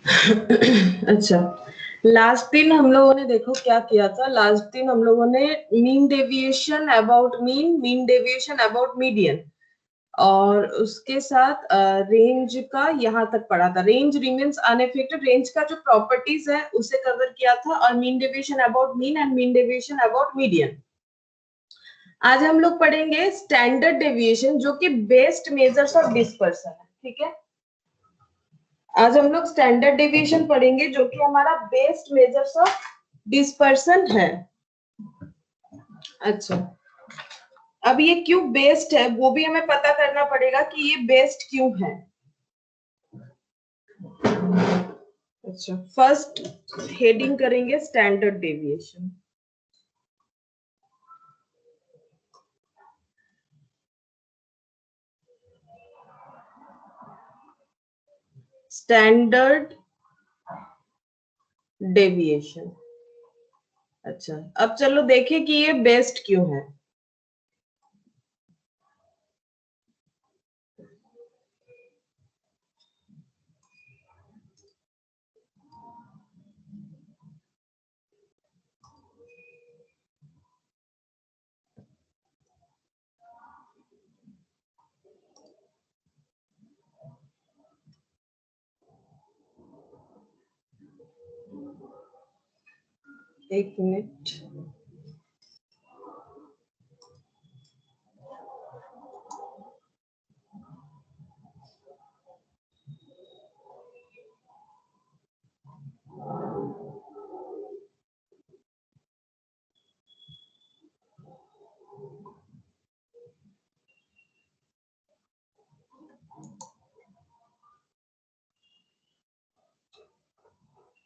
अच्छा, लास्ट दिन हम लोगों ने देखो क्या किया था। लास्ट दिन हम लोगों ने mean deviation about mean, mean deviation about median और उसके साथ रेंज का यहाँ तक पढ़ा था। रेंज रिमेन्स अनएफेक्टेड, रेंज का जो प्रॉपर्टीज है उसे कवर किया था, और mean deviation about mean and mean deviation about median. आज हम लोग पढ़ेंगे स्टैंडर्ड डेविएशन, जो कि बेस्ट मेजर्स ऑफ डिस्पर्सन है। ठीक है, आज हम लोग स्टैंडर्ड डेविएशन पढ़ेंगे, जो कि हमारा बेस्ट मेजर्स ऑफ डिस्पर्सन है। अच्छा, अब ये क्यों बेस्ट है वो भी हमें पता करना पड़ेगा कि ये बेस्ट क्यों है। अच्छा, फर्स्ट हेडिंग करेंगे स्टैंडर्ड डेविएशन। Standard deviation. अच्छा, अब चलो देखें कि ये बेस्ट क्यों है। एक मिनट,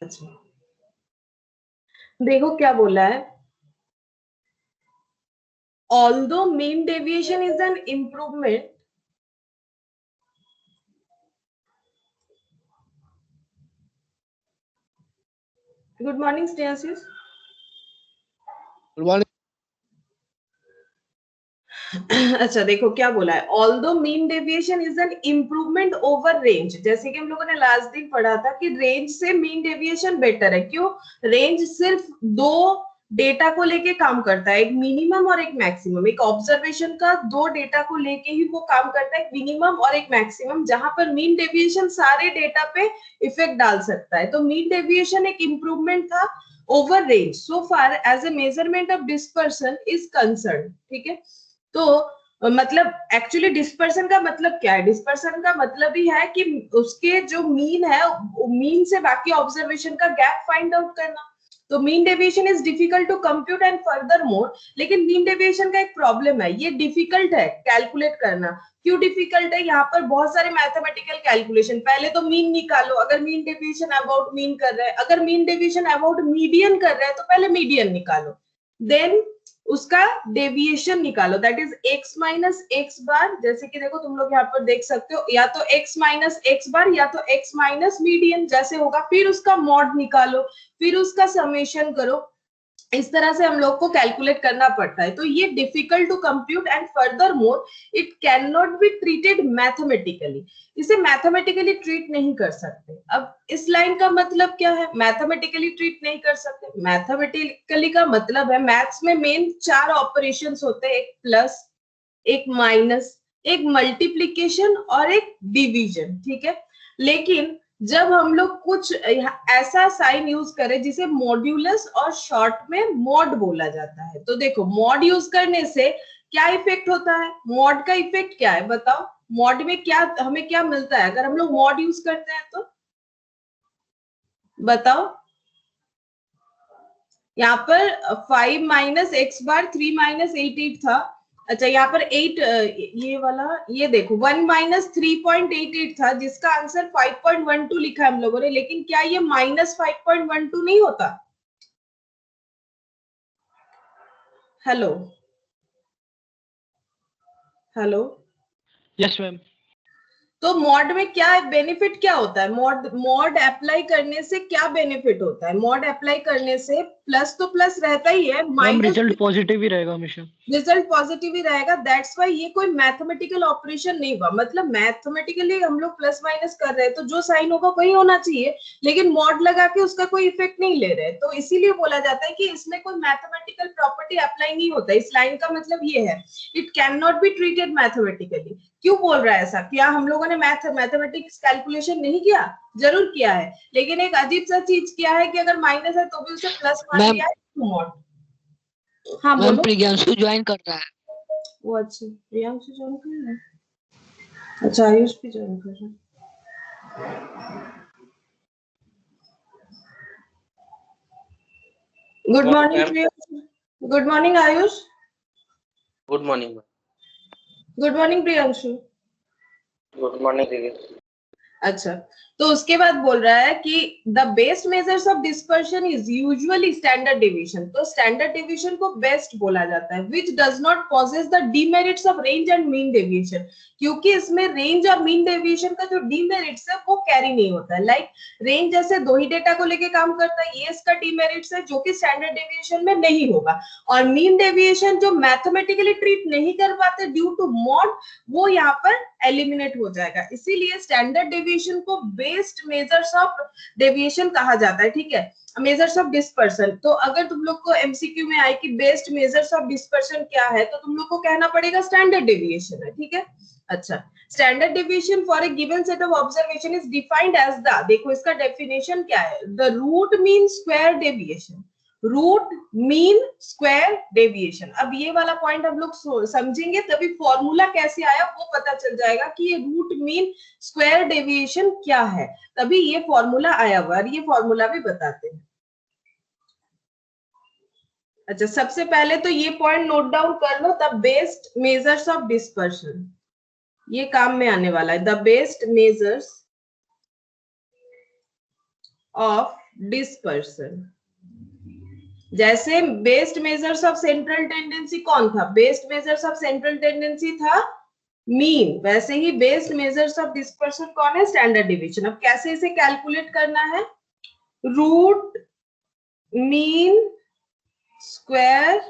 अच्छा देखो क्या बोला है। Although mean deviation is an improvement, good morning Snehashish. Good morning. अच्छा देखो क्या बोला है, although mean deviation is an improvement over range. जैसे कि हम लोगों ने लास्ट दिन पढ़ा था कि रेंज से मीन डेविएशन बेटर है। क्यों? रेंज सिर्फ दो डेटा को लेके काम करता है, एक मिनिमम और एक मैक्सिमम। एक ऑब्जर्वेशन का दो डेटा को लेके ही वो काम करता है, एक मिनिमम और एक मैक्सिमम, जहां पर मीन डेविएशन सारे डेटा पे इफेक्ट डाल सकता है। तो मीन डेविएशन एक इम्प्रूवमेंट था over range so far as a measurement of dispersion is concern. ठीक है, तो मतलब एक्चुअली डिस्पर्सन का मतलब क्या है? डिस्पर्सन का मतलब ही है कि उसके जो मीन है, मीन से बाकी ऑब्जर्वेशन का गैप फाइंड आउट करना। तो mean deviation is difficult to compute and furthermore, लेकिन मीन डेविएशन का एक प्रॉब्लम है, ये डिफिकल्ट है कैलकुलेट करना। क्यों डिफिकल्ट है? यहाँ पर बहुत सारे मैथमेटिकल कैलकुलेशन। पहले तो मीन निकालो, अगर मीन डेविएशन अबाउट मीन कर रहे हैं, अगर मीन डेविएशन अबाउट मीडियन कर रहे हैं तो पहले मीडियन निकालो, देन उसका डेविएशन निकालो, that is X minus x bar. जैसे कि देखो तुम लोग यहाँ पर देख सकते हो, या तो एक्स माइनस एक्स बार या तो एक्स माइनस मीडियन जैसे होगा, फिर उसका मॉड निकालो, फिर उसका समेशन करो। इस तरह से हम लोग को कैलकुलेट करना पड़ता है। तो ये difficult to compute and furthermore it can not be treated mathematically. इसे मैथमेटिकली ट्रीट नहीं कर सकते। अब इस लाइन का मतलब क्या है? मैथमेटिकली ट्रीट नहीं कर सकते। मैथमेटिकली का मतलब है, मैथ्स में मेन चार ऑपरेशंस होते हैं, एक प्लस, एक माइनस, एक मल्टीप्लीकेशन और एक डिवीजन। ठीक है, लेकिन जब हम लोग कुछ ऐसा साइन यूज करें जिसे मॉड्यूलस और शॉर्ट में मॉड बोला जाता है, तो देखो मॉड यूज करने से क्या इफेक्ट होता है? मॉड का इफेक्ट क्या है बताओ? मॉड में क्या हमें क्या मिलता है अगर हम लोग मॉड यूज करते हैं? तो बताओ। यहाँ पर 5 माइनस एक्स बार 3 माइनस 8 था। अच्छा, यहाँ पर 8, ये वाला, ये देखो 1 माइनस 3.88 था, जिसका आंसर 5.12 लिखा है हम लोगों ने। लेकिन क्या ये माइनस 5.12 नहीं होता? Hello hello, yes ma'am. तो मॉड में क्या बेनिफिट क्या होता है, मॉड अप्लाई करने से क्या बेनिफिट होता है, मॉड अप्लाई करने से प्लस तो प्लस रहता ही है, मैम माइनस रिजल्ट पॉजिटिव ही रहेगा हमेशा। रिजल्ट पॉजिटिव ही रहेगा। दैट्स वाई ये कोई मैथमेटिकल ऑपरेशन नहीं हुआ, मतलब मैथमेटिकली हम लोग प्लस माइनस कर रहे हैं तो जो साइन होगा वही होना चाहिए, लेकिन मॉड लगा के उसका कोई इफेक्ट नहीं ले रहे, तो इसीलिए बोला जाता है कि इसमें कोई मैथमेटिकल प्रॉपर्टी अप्लाई नहीं होता। इस लाइन का मतलब ये है, it can not be treated mathematically. क्यों बोल रहा है ऐसा, क्या हम लोगों ने मैथमेटिक्स कैलकुलेशन नहीं किया, जरूर किया है, लेकिन एक अजीब सा चीज किया है कि अगर माइनस है तो भी उसे प्लस मान मैम लिया है तो मॉड। हाँ मैम बोलो। प्रियांशु ज्वाइन कर रहा है। वो अच्छा प्रियांशु ज्वाइन कर रहा है, अच्छा आयुष भी ज्वाइन कर रहा है। Good morning Priyanshu, good morning Ayush, good morning. Good morning Priyanshu. Good morning दीदी। अच्छा, तो उसके बाद बोल रहा है कि the best measures of dispersion is usually standard deviation, तो स्टैंडर्ड डेविएशन को बेस्ट बोला जाता है, which does not possesses the demerits of range and mean deviation, क्योंकि इसमें रेंज और मीन डेविएशन का जो डीमेरिट्स है वो कैरी नहीं होता है। लाइक रेंज जैसे दो ही डेटा को लेके काम करता है, ये इसका डीमेरिट्स है जो कि स्टैंडर्ड डेविएशन में नहीं होगा, और मीन डेविएशन जो मैथमेटिकली ट्रीट नहीं कर पाते ड्यू टू मॉड, वो यहाँ पर एलिमिनेट हो जाएगा। इसीलिए स्टैंडर्ड डेविएशन को बेस्ट मेजर्स ऑफ डेविएशन कहा जाता है, ठीक है, मेजर्स ऑफ डिस्पर्शन। तो अगर तुम लोग को एमसीक्यू में आए कि बेस्ट मेजर्स ऑफ डिस्पर्शन क्या है, तो तुम लोग को कहना पड़ेगा स्टैंडर्ड डेविएशन है, ठीक है। अच्छा, standard deviation for a given set of observation is defined as the, देखो इसका डेफिनेशन क्या है, the root mean square deviation, root mean square deviation. अब ये वाला पॉइंट हम लोग समझेंगे तभी फॉर्मूला कैसे आया वो पता चल जाएगा कि ये रूट मीन स्क्वायर डेविएशन क्या है, तभी ये फॉर्मूला आया हुआ, और ये फॉर्मूला भी बताते हैं। अच्छा, सबसे पहले तो ये पॉइंट नोट डाउन कर लो, the best measures of dispersion, ये काम में आने वाला है, the best measures of dispersion. जैसे best measures of central tendency कौन था, best measures of central tendency था मीन, वैसे ही बेस्ट मेजर्स ऑफ डिस्पर्शन कौन है, स्टैंडर्ड डेविएशन। अब कैसे इसे कैलकुलेट करना है, रूट मीन स्क्वायर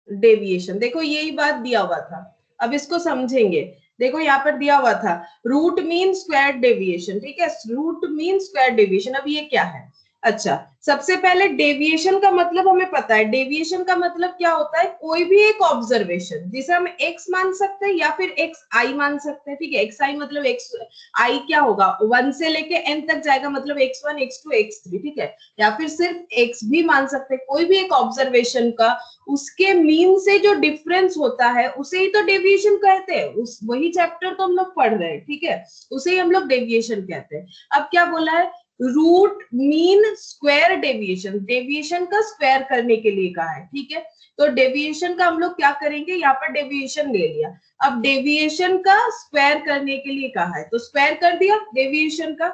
डेविएशन, देखो यही बात दिया हुआ था, अब इसको समझेंगे। देखो यहाँ पर दिया हुआ था रूट मीन स्क्वायर डेविएशन, ठीक है, रूट मीन स्क्वायर डेविएशन। अब ये क्या है, अच्छा सबसे पहले डेविएशन का मतलब हमें पता है, डेविएशन का मतलब क्या होता है, कोई भी एक ऑब्जर्वेशन जिसे हम एक्स मान सकते हैं या फिर एक्स आई मान सकते हैं, ठीक है, एक्स आई मतलब एक्स आई क्या होगा, 1 से लेके एन तक जाएगा, मतलब x1 x2 x3, ठीक है, या फिर सिर्फ एक्स भी मान सकते हैं, कोई भी एक ऑब्जर्वेशन का उसके मीन से जो डिफरेंस होता है उसे ही तो डेविएशन कहते हैं, उस वही चैप्टर तो हम लोग पढ़ रहे हैं, ठीक है, उसे ही हम लोग डेविएशन कहते हैं। अब क्या बोला है, root mean square deviation, deviation का स्क्वायर करने के लिए कहा है, ठीक है, तो डेविएशन का हम लोग क्या करेंगे, यहाँ पर डेविएशन ले लिया, अब डेविएशन का स्क्वायर करने के लिए कहा है तो स्क्वायर कर दिया डेविएशन का।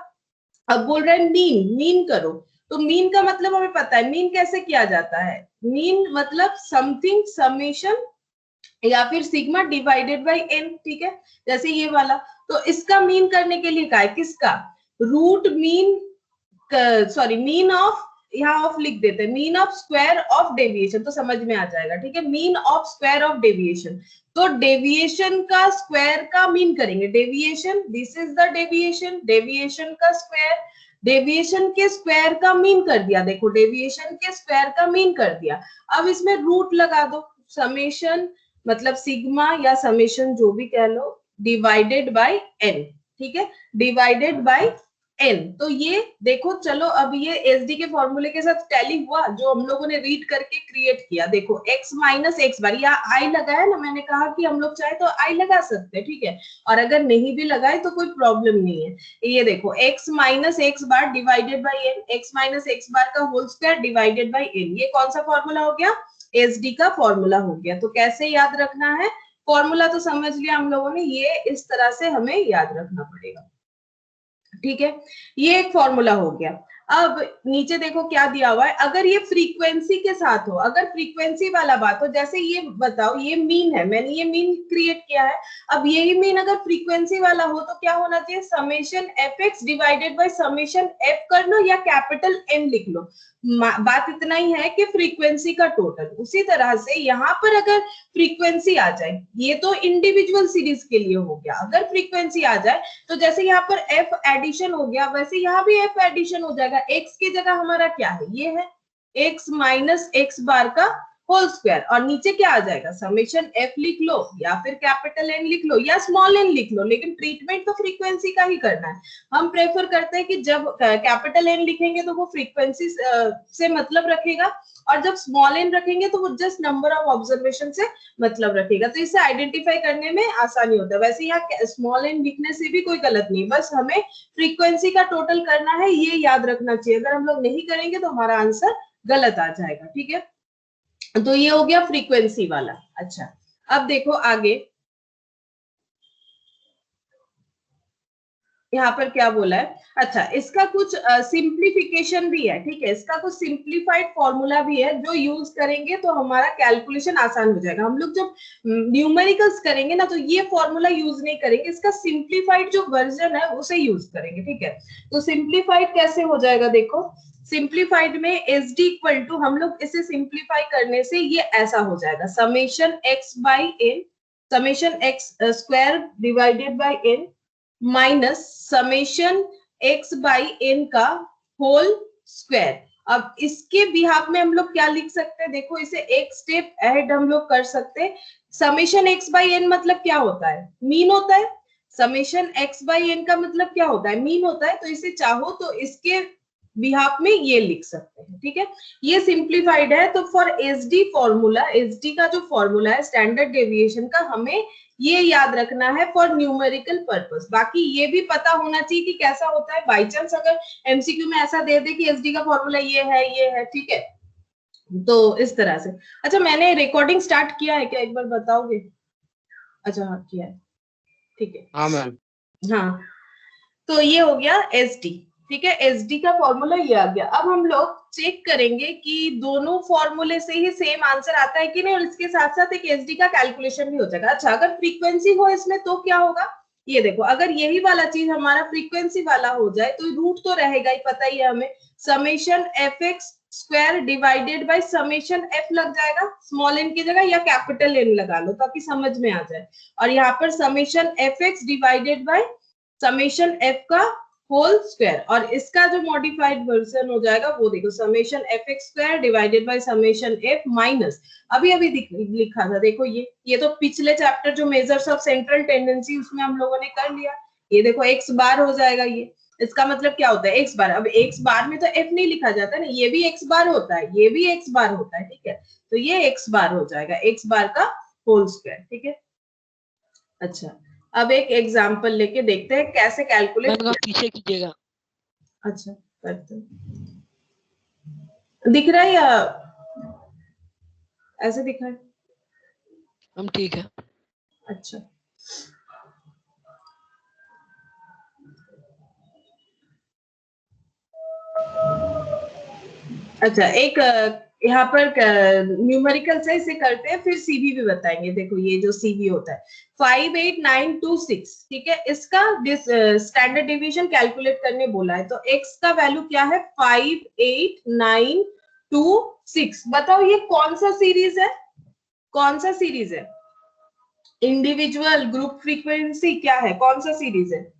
अब बोल रहे हैं मीन, मीन करो, तो मीन का मतलब हमें पता है, मीन कैसे किया जाता है, मीन मतलब समथिंग समेशन या फिर सिग्मा डिवाइडेड बाय एन, ठीक है, जैसे ये वाला, तो इसका मीन करने के लिए कहा है, किसका, root mean, sorry mean of, यहाँ ऑफ लिख देते हैं, mean of square of deviation, तो समझ में आ जाएगा, ठीक है, mean of square of deviation, तो डेविएशन का स्क्वायर का मीन करेंगे, deviation, this is the deviation, deviation का स्क्वायर, डेविएशन के स्क्वायर का मीन कर दिया, देखो डेविएशन के स्क्वायर का मीन कर दिया, अब इसमें रूट लगा दो, समेशन मतलब सिग्मा या समेशन जो भी कह लो, डिवाइडेड बाय एन, ठीक है, डिवाइडेड बाय एन, तो ये देखो, चलो अब ये एसडी के फॉर्मूले के साथ टैली हुआ जो हम लोगों ने रीड करके क्रिएट किया, देखो x माइनस एक्स बार, यहाँ आई लगाया ना, मैंने कहा कि हम लोग चाहे तो आई लगा सकते हैं, ठीक है, और अगर नहीं भी लगाए तो कोई प्रॉब्लम नहीं है, ये देखो x minus x bar divided by N, X minus x bar का whole square divided by N, ये कौन सा फॉर्मूला हो गया, एसडी का फॉर्मूला हो गया। तो कैसे याद रखना है, फॉर्मूला तो समझ लिया हम लोगों ने, ये इस तरह से हमें याद रखना पड़ेगा, ठीक है, ये एक फॉर्मूला हो गया। अब नीचे देखो क्या दिया हुआ है, अगर ये फ्रीक्वेंसी के साथ हो, अगर फ्रीक्वेंसी वाला बात हो, जैसे ये बताओ ये मीन है, मैंने ये मीन क्रिएट किया है, अब यही मीन अगर फ्रीक्वेंसी वाला हो तो क्या होना चाहिए, summation F x divided by summation F कर लो या कैपिटल एन लिख लो, बात इतना ही है कि फ्रीक्वेंसी का टोटल। उसी तरह से यहाँ पर अगर फ्रीक्वेंसी आ जाए, ये तो इंडिविजुअल सीरीज के लिए हो गया, अगर फ्रीक्वेंसी आ जाए तो जैसे यहाँ पर एफ एडिशन हो गया, वैसे यहाँ भी एफ एडिशन हो जाएगा। एक्स की जगह हमारा क्या है, ये है एक्स माइनस एक्स बार का होल स्क्वायर, और नीचे क्या आ जाएगा, समेशन एफ लिख लो या फिर कैपिटल एन लिख लो या स्मॉल एन लिख लो, लेकिन ट्रीटमेंट तो फ्रीक्वेंसी का ही करना है। हम प्रेफर करते हैं कि जब कैपिटल एन लिखेंगे तो वो फ्रीक्वेंसी से मतलब रखेगा, और जब स्मॉल एन रखेंगे तो वो जस्ट नंबर ऑफ ऑब्जर्वेशन से मतलब रखेगा, तो इसे आइडेंटिफाई करने में आसानी होता है। वैसे यहाँ स्मॉल एन लिखने से भी कोई गलत नहीं, बस हमें फ्रीक्वेंसी का टोटल करना है, ये याद रखना चाहिए। अगर हम लोग नहीं करेंगे तो हमारा आंसर गलत आ जाएगा, ठीक है। तो ये हो गया फ्रीक्वेंसी वाला। अच्छा, अब देखो आगे यहाँ पर क्या बोला है। अच्छा, इसका कुछ सिंप्लीफिकेशन भी है, ठीक है, इसका कुछ सिंप्लीफाइड फॉर्मूला भी है जो यूज करेंगे तो हमारा कैलकुलेशन आसान हो जाएगा। हम लोग जब न्यूमेरिकल्स करेंगे ना तो ये फॉर्मूला यूज नहीं करेंगे, इसका सिंप्लीफाइड जो वर्जन है उसे यूज करेंगे, ठीक है। तो सिंप्लीफाइड कैसे हो जाएगा, देखो सिंप्लीफाइड में एस डी इक्वल टू, हम लोग इसे सिंप्लीफाई करने से ये ऐसा हो जाएगा, summation x by n, summation x square divided by n minus summation x by n का होल स्क्वायर। अब इसके बिहाफ में हम लोग क्या लिख सकते हैं, देखो इसे एक स्टेप अहेड हम लोग कर सकते हैं। समेशन एक्स बाई एन मतलब क्या होता है, मीन होता है। समेशन एक्स बाई एन का मतलब क्या होता है, मीन होता है। तो इसे चाहो तो इसके बिहाफ में ये लिख सकते हैं, ठीक है। ये सिंप्लीफाइड है। तो फॉर एसडी फॉर्मूला, एसडी का जो फॉर्मूला है स्टैंडर्ड डेविएशन का, हमें ये याद रखना है फॉर न्यूमेरिकल पर्पस। बाकी ये भी पता होना चाहिए कि कैसा होता है, बाई चांस अगर एमसीक्यू में ऐसा दे दे कि एसडी का फॉर्मूला ये है, ठीक है, तो इस तरह से। अच्छा, मैंने रिकॉर्डिंग स्टार्ट किया है क्या, एक बार बताओगे। अच्छा हाँ किया है, ठीक है। हाँ मैम। हाँ, तो ये हो गया एसडी, ठीक है, एसडी का फॉर्मूला ये आ गया। अब हम लोग चेक करेंगे कि दोनों फॉर्मूले से ही सेम आंसर आता है कि नहीं, और इसके साथ साथ एक एसडी का कैलकुलेशन भी हो जाएगा। अच्छा, अगर फ्रीक्वेंसी हो इसमें तो क्या होगा, ये देखो, अगर यही वाला चीज हमारा फ्रीक्वेंसी वाला हो जाए तो रूट तो रहेगा ही, पता ही है हमें, summation F x square divided by summation F लग जाएगा, स्मॉल एन की जगह, या कैपिटल एन लगा लो ताकि समझ में आ जाए। और यहाँ पर summation F x divided by summation F का होल स्क्वायर, और इसका जो मॉडिफाइड वर्जन हो जाएगा वो देखो, summation F x square divided by summation F minus, अभी अभी लिखा था, देखो ये तो पिछले चैप्टर जो मेजर्स ऑफ सेंट्रल टेंडेंसी उसमें हम लोगों ने कर लिया। ये देखो एक्स बार हो जाएगा, ये इसका मतलब क्या होता है, एक्स बार। अब एक्स बार में तो एफ नहीं लिखा जाता ना, ये भी एक्स बार होता है, ये भी एक्स बार होता है, ठीक है। तो ये एक्स बार हो जाएगा, एक्स बार का होल स्क्वायर, ठीक है। अच्छा, अब एक एग्जांपल लेके देखते हैं कैसे कैलकुलेट मैम पीछे कीजिएगा। अच्छा, करते दिख रहा है या ऐसे दिखा है, हम ठीक है। अच्छा। अच्छा, एक यहाँ पर न्यूमेरिकल से इसे करते हैं, फिर सीवी भी बताएंगे। देखो ये जो सीवी होता है 58926, ठीक है, इसका स्टैंडर्ड डिवीजन कैलकुलेट करने बोला है। तो एक्स का वैल्यू क्या है, 58926। बताओ ये कौन सा सीरीज है, कौन सा सीरीज है, इंडिविजुअल, ग्रुप, फ्रीक्वेंसी, क्या है, कौन सा सीरीज है,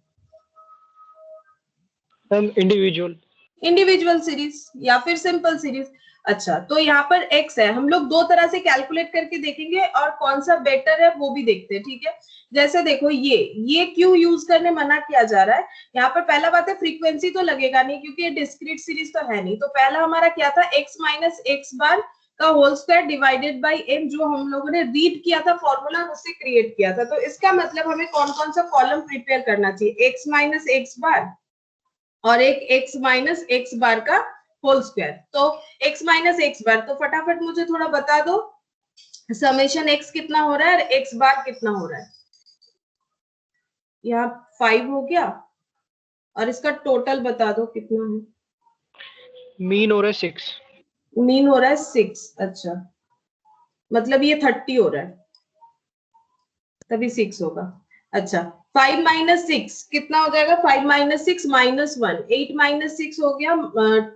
मैम इंडिविजुअल। इंडिविजुअल सीरीज या फिर सिंपल सीरीज। अच्छा, तो यहाँ पर x है, हम लोग दो तरह से कैलकुलेट करके देखेंगे और कौन सा बेटर है वो भी देखते हैं, ठीक है। जैसे देखो ये क्यों यूज करने मना किया जा रहा है, यहाँ पर पहला बात है फ्रीक्वेंसी तो लगेगा नहीं क्योंकि ये डिस्क्रीट सीरीज तो है नहीं। तो पहला हमारा क्या था, x माइनस एक्स बार का whole square divided by n, जो हम लोगों ने रीड किया था फॉर्मूला उससे क्रिएट किया था। तो इसका मतलब हमें कौन कौन सा कॉलम प्रिपेयर करना चाहिए, एक्स माइनस एक्स बार और एक x माइनस एक्स बार का होल स्क्वायर। तो x माइनस एक्स बार, तो फटाफट मुझे थोड़ा बता दो समेशन x कितना हो रहा है और x बार कितना हो रहा है। यहाँ 5 हो गया और इसका टोटल बता दो कितना है, मीन हो रहा है 6। मीन हो रहा है 6। अच्छा, मतलब ये 30 हो रहा है, तभी 6 होगा। अच्छा, 5 माइनस 6 कितना हो जाएगा? 5 माइनस 6 -1, 8 माइनस 6 हो गया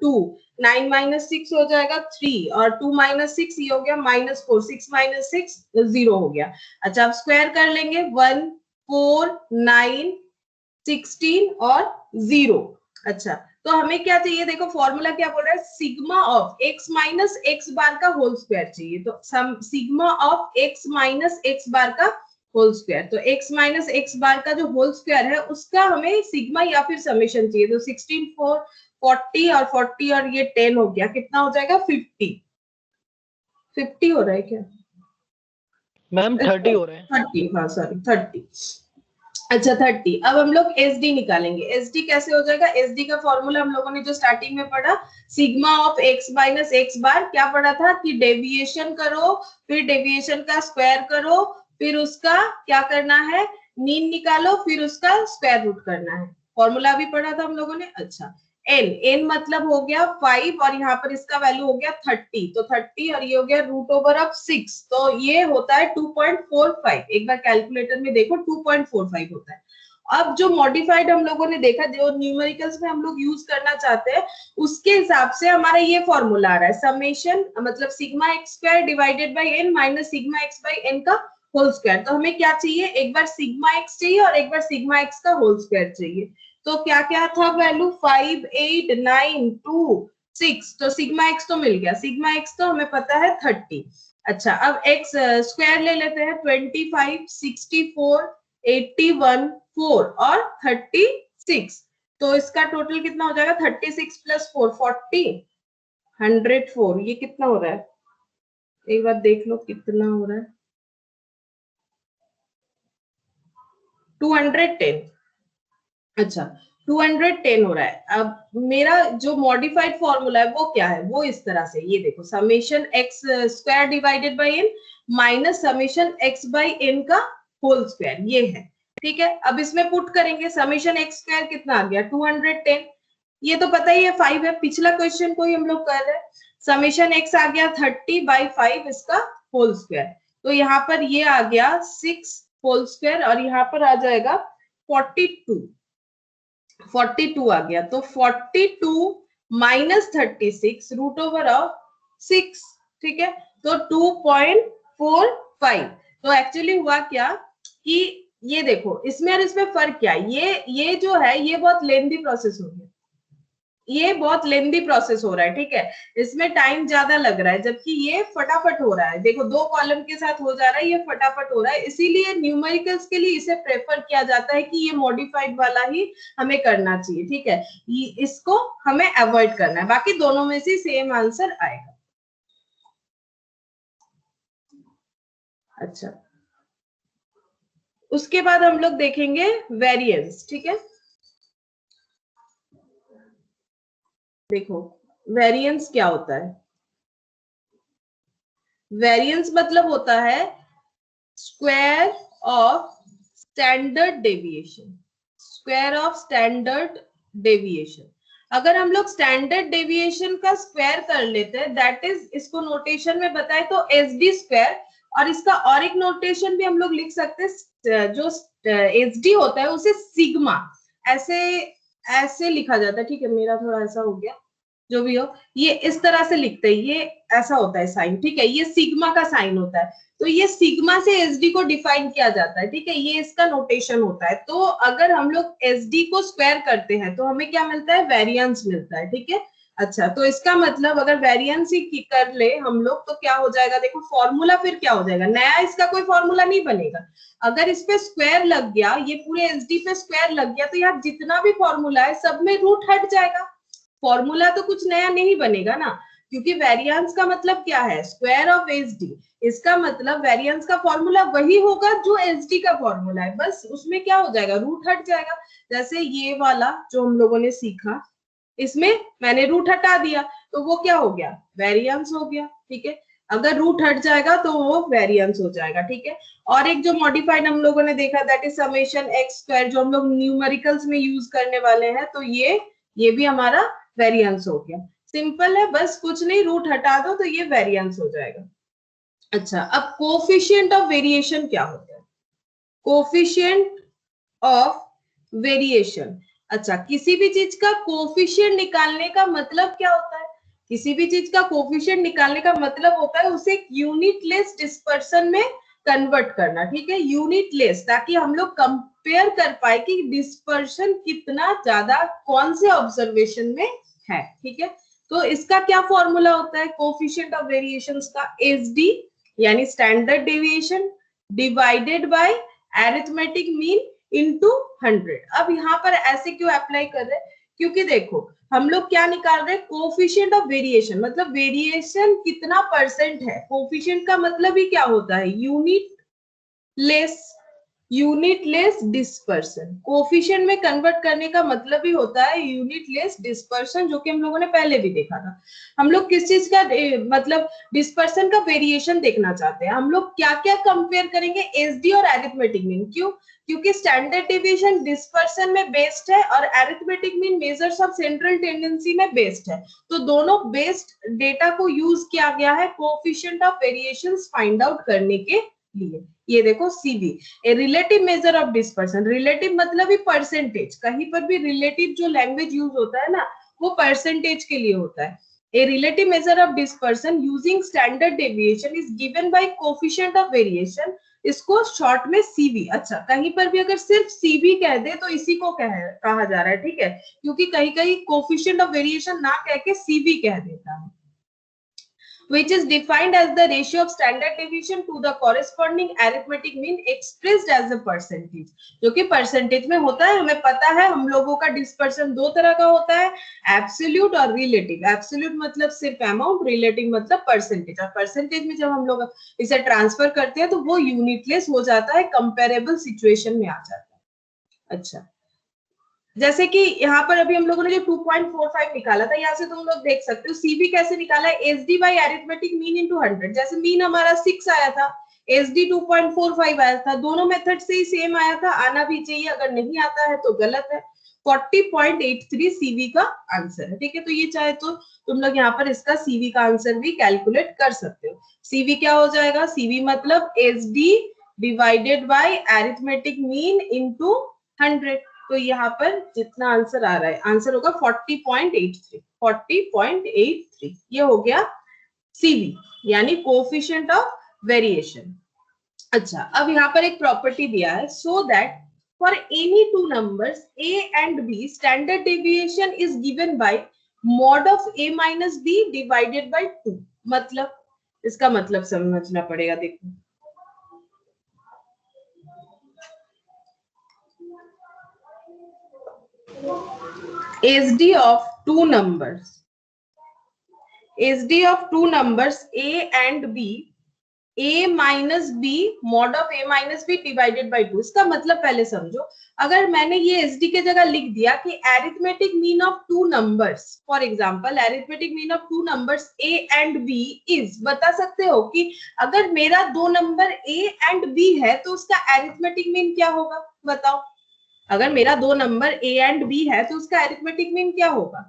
2, 9 माइनस 6 हो जाएगा 3, और 2 माइनस 6 ये हो गया -4, 6 माइनस 6 0 हो गया। अच्छा, अब स्क्वायर कर लेंगे, 1, 4, 9, 16 और 0। अच्छा, तो हमें क्या चाहिए? देखो फॉर्मूला क्या बोल रहा है, sigma of x minus x bar का होल स्क्वायर चाहिए। तो sigma of x minus x bar का होल स्क्वायर, तो x माइनस एक्स बार का जो होल स्क्वायर है उसका हमें सिग्मा या फिर समेशन चाहिए। तो 16, 4, 40 और 40 और ये 10 हो गया, कितना हो जाएगा? 50। 50 हो रहा है क्या मैम 30 हो रहा है। 30, हाँ सॉरी 30। अच्छा 30। अब हम लोग एस डी निकालेंगे। एस डी कैसे हो जाएगा? एस डी का फॉर्मूला हम लोगों ने जो स्टार्टिंग में पढ़ा, sigma of X minus x bar, क्या पढ़ा था कि डेविएशन करो, फिर डेविएशन का स्क्वायर करो, फिर उसका क्या करना है, मीन निकालो, फिर उसका स्क्वायर रूट करना है। फॉर्मूला भी पढ़ा था हम लोगों ने। अच्छा, एन, एन मतलब हो गया 5 और यहाँ पर इसका वैल्यू हो गया 30, तो 30 और ये हो गया रूट ओवर ऑफ 6, तो ये होता है 2.45। एक बार कैलकुलेटर में देखो, 2.45 होता है। अब जो मॉडिफाइड हम लोगों ने देखा, जो न्यूमेरिकल्स में हम लोग यूज करना चाहते हैं, उसके हिसाब से हमारा ये फॉर्मूला आ रहा है, समेशन मतलब sigma x square divided by n minus sigma x by n का होल स्क्वायर। तो हमें क्या चाहिए? एक बार सिग्मा एक्स चाहिए और एक बार सिग्मा एक्स का होल स्क्वायर चाहिए। तो क्या क्या था वैल्यू? 5, 8, 9, 2, 6। तो सिग्मा एक्स तो मिल गया, सिग्मा एक्स तो हमें पता है 30। अच्छा, अब एक्स स्क्वायर ले लेते हैं, 25, 64, 81, 4 और 36। तो इसका टोटल कितना हो जाएगा? 36 प्लस 4, 40, 104। ये कितना हो रहा है? एक बार देख लो कितना हो रहा है। 210। अच्छा, 210 हो रहा है। अब मेरा जो मॉडिफाइड फॉर्मूला है वो क्या है? वो इस तरह से, ये देखो, summation x square divided by n minus summation x by n का होल स्क्वायर, ये है। ठीक है, अब इसमें पुट करेंगे, समेशन एक्स स्क्वायर कितना आ गया? 210। ये तो पता ही है 5 है, पिछला क्वेश्चन को ही हम लोग कर रहे हैं। समेशन एक्स आ गया 30/5 इसका होल स्क्वायर, तो यहाँ पर ये आ गया 6 होल स्क्वायर और यहाँ पर आ जाएगा 42। 42 आ गया, तो 42 माइनस 36 रूट ओवर ऑफ 6। ठीक है, तो 2.45। तो एक्चुअली हुआ क्या कि ये देखो, इसमें और इसमें फर्क क्या है? ये जो है ये बहुत लेंदी प्रोसेस हो गया, ये बहुत लेंदी प्रोसेस हो रहा है। ठीक है, इसमें टाइम ज्यादा लग रहा है, जबकि ये फटाफट हो रहा है। देखो 2 कॉलम के साथ हो जा रहा है, ये फटाफट हो रहा है। इसीलिए न्यूमेरिकल्स के लिए इसे प्रेफर किया जाता है कि ये मॉडिफाइड वाला ही हमें करना चाहिए। ठीक है, इसको हमें अवॉइड करना है, बाकी दोनों में से सेम आंसर आएगा। अच्छा, उसके बाद हम लोग देखेंगे वेरिएंस। ठीक है, देखो वेरिएंस क्या होता है? वेरिएंस मतलब होता है square of standard deviation. Square of standard deviation. अगर हम लोग स्टैंडर्ड डेविएशन का स्क्वायर कर लेते हैं, दैट इज, इसको नोटेशन में बताए तो एस डी स्क्वायर, और इसका और एक नोटेशन भी हम लोग लिख सकते हैं, जो एस डी होता है उसे सिग्मा ऐसे ऐसे लिखा जाता है। ठीक है, मेरा थोड़ा ऐसा हो गया, जो भी हो, ये इस तरह से लिखते हैं, ये ऐसा होता है साइन। ठीक है, ये सिग्मा का साइन होता है, तो ये सिग्मा से एसडी को डिफाइन किया जाता है। ठीक है, ये इसका नोटेशन होता है। तो अगर हम लोग एसडी को स्क्वायर करते हैं तो हमें क्या मिलता है? वेरिएंस मिलता है। ठीक है, अच्छा, तो इसका मतलब अगर वेरिएंस ही कर ले हम लोग तो क्या हो जाएगा? देखो फॉर्मूला फिर क्या हो जाएगा, नया इसका कोई फॉर्मूला नहीं बनेगा। अगर इस पे स्क्वायर लग गया, ये पूरे एसडी पे स्क्वायर लग गया, तो यार जितना भी फॉर्मूला है सब में रूट हट जाएगा, फॉर्मूला तो कुछ नया नहीं बनेगा ना। क्योंकि वेरिएंस का मतलब क्या है? Square of SD. इसका मतलब वेरिएंस का फॉर्मूला वही होगा जो एसडी का फॉर्मूला है, बस उसमें क्या हो जाएगा? रूट हट जाएगा। जैसे ये वाला जो हम लोगों ने सीखा, इसमें मैंने रूट हटा दिया, तो वो क्या हो गया? वेरिएंस हो गया। ठीक है, अगर रूट हट जाएगा तो वो वेरिएंस हो जाएगा। ठीक है, और एक जो मॉडिफाइड हम लोगों ने देखा, that is summation x square, जो हम लोग न्यूमेरिकल्स में यूज करने वाले हैं, तो ये भी हमारा वेरिएंस हो गया। सिंपल है, बस कुछ नहीं, रूट हटा दो तो ये वेरिएंस हो जाएगा। अच्छा, अब कोफिशिएंट ऑफ वेरिएशन क्या होता है? कोफिशिएंट ऑफ वेरिएशन, अच्छा किसी भी चीज का कोफिशिएंट निकालने का मतलब क्या होता है? किसी भी चीज का कोफिशिएंट निकालने का मतलब होता है उसे यूनिटलेस डिस्पर्सन में कन्वर्ट करना, ठीक है, यूनिटलेस, ताकि हम लोग कंपेयर कर पाए कि डिस्पर्शन कितना ज्यादा कौन से ऑब्जर्वेशन में है, ठीक है। तो इसका क्या फॉर्मूला होता है कोफिशिएंट ऑफ वेरिएशंस का? एसडी यानी standard deviation divided by arithmetic mean into 100। अब यहाँ पर ऐसे क्यों अप्लाई कर रहे हैं? क्योंकि देखो हम लोग क्या निकाल रहे हैं? कोफिशिएंट ऑफ वेरिएशन, मतलब वेरिएशन कितना परसेंट है। कोफिशिएंट का मतलब ही क्या होता है? Unitless dispersion. कोफिशिएंट में कन्वर्ट करने का मतलब ही होता है यूनिटलेस डिस्पर्सन, जो कि हम लोगों ने पहले भी देखा था। हम लोग किस चीज का मतलब डिस्पर्सन का वेरिएशन देखना चाहते हैं। हम लोग क्या क्या कंपेयर करेंगे? एसडी और अरिथमेटिक मीन। क्यों? क्योंकि स्टैंडर्ड डेविएशन डिस्पर्सन में बेस्ड है और arithmetic mean measures of central tendency में बेस्ड है। तो दोनों बेस्ड डेटा को यूज किया गया है coefficient of variations find out करने के लिए। ये देखो CV, a relative measure of dispersion. Relative मतलब ही परसेंटेज, कहीं पर भी रिलेटिव जो लैंग्वेज यूज होता है ना, वो परसेंटेज के लिए होता है। A relative measure of dispersion using standard deviation is given bye coefficient of variation, इसको शॉर्ट में सीवी। अच्छा, कहीं पर भी अगर सिर्फ सीवी कह दे तो इसी को कहा जा रहा है, ठीक है, क्योंकि कहीं कहीं कोफिशिएंट ऑफ वेरिएशन ना कह के सीवी कह देता है। Which is defined as the ratio of standard deviation to the corresponding arithmetic mean expressed as a percentage, जो कि परसेंटेज में होता है। हमें पता है हम लोगों का डिस्पर्सन दो तरह का होता है, एब्सोल्यूट और रिलेटिव। एब्सोल्यूट मतलब सिर्फ अमाउंट, रिलेटिव मतलब परसेंटेज। और परसेंटेज में जब हम लोग इसे ट्रांसफर करते हैं तो वो यूनिटलेस हो जाता है, कंपेरेबल सिचुएशन में आ जाता है। अच्छा, जैसे कि यहाँ पर अभी हम लोगों ने जो 2.45 निकाला था, यहाँ से तुम लोग देख सकते हो सीवी कैसे निकाला है? SD by arithmetic mean into 100। जैसे मीन हमारा 6 आया था, एसडी 2.45 आया था, दोनों मेथड से ही सेम आया था, आना भी चाहिए, अगर नहीं आता है तो गलत है। 40.83 सीवी का आंसर है, ठीक है। तो ये चाहे तो तुम लोग यहाँ पर इसका सीवी का आंसर भी कैलकुलेट कर सकते हो। सीवी क्या हो जाएगा? सीवी मतलब SD divided by arithmetic mean into 100। तो यहाँ पर जितना आंसर आ रहा है, आंसर होगा 40.83। 40.83 ये हो गया सीवी, यानी कोफिशिएंट ऑफ वेरिएशन। अच्छा, अब यहाँ पर एक प्रॉपर्टी दिया है, so that for any two numbers a and b standard deviation is given bye mod of a minus b divided by 2। मतलब इसका मतलब समझना पड़ेगा। देखो SD of two numbers, SD of two numbers a and b, a minus b mod of a minus b divided by 2। इसका मतलब पहले समझो, अगर मैंने ये SD के जगह लिख दिया कि arithmetic mean of two numbers, for example arithmetic mean of two numbers a and b is, बता सकते हो कि अगर मेरा दो नंबर a एंड b है तो उसका अरिथमेटिक मीन क्या होगा? बताओ, अगर मेरा दो नंबर a एंड b है तो उसका अरिथमेटिक मीन क्या होगा?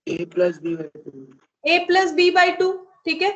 A plus B by 2। a plus b by 2, ठीक है।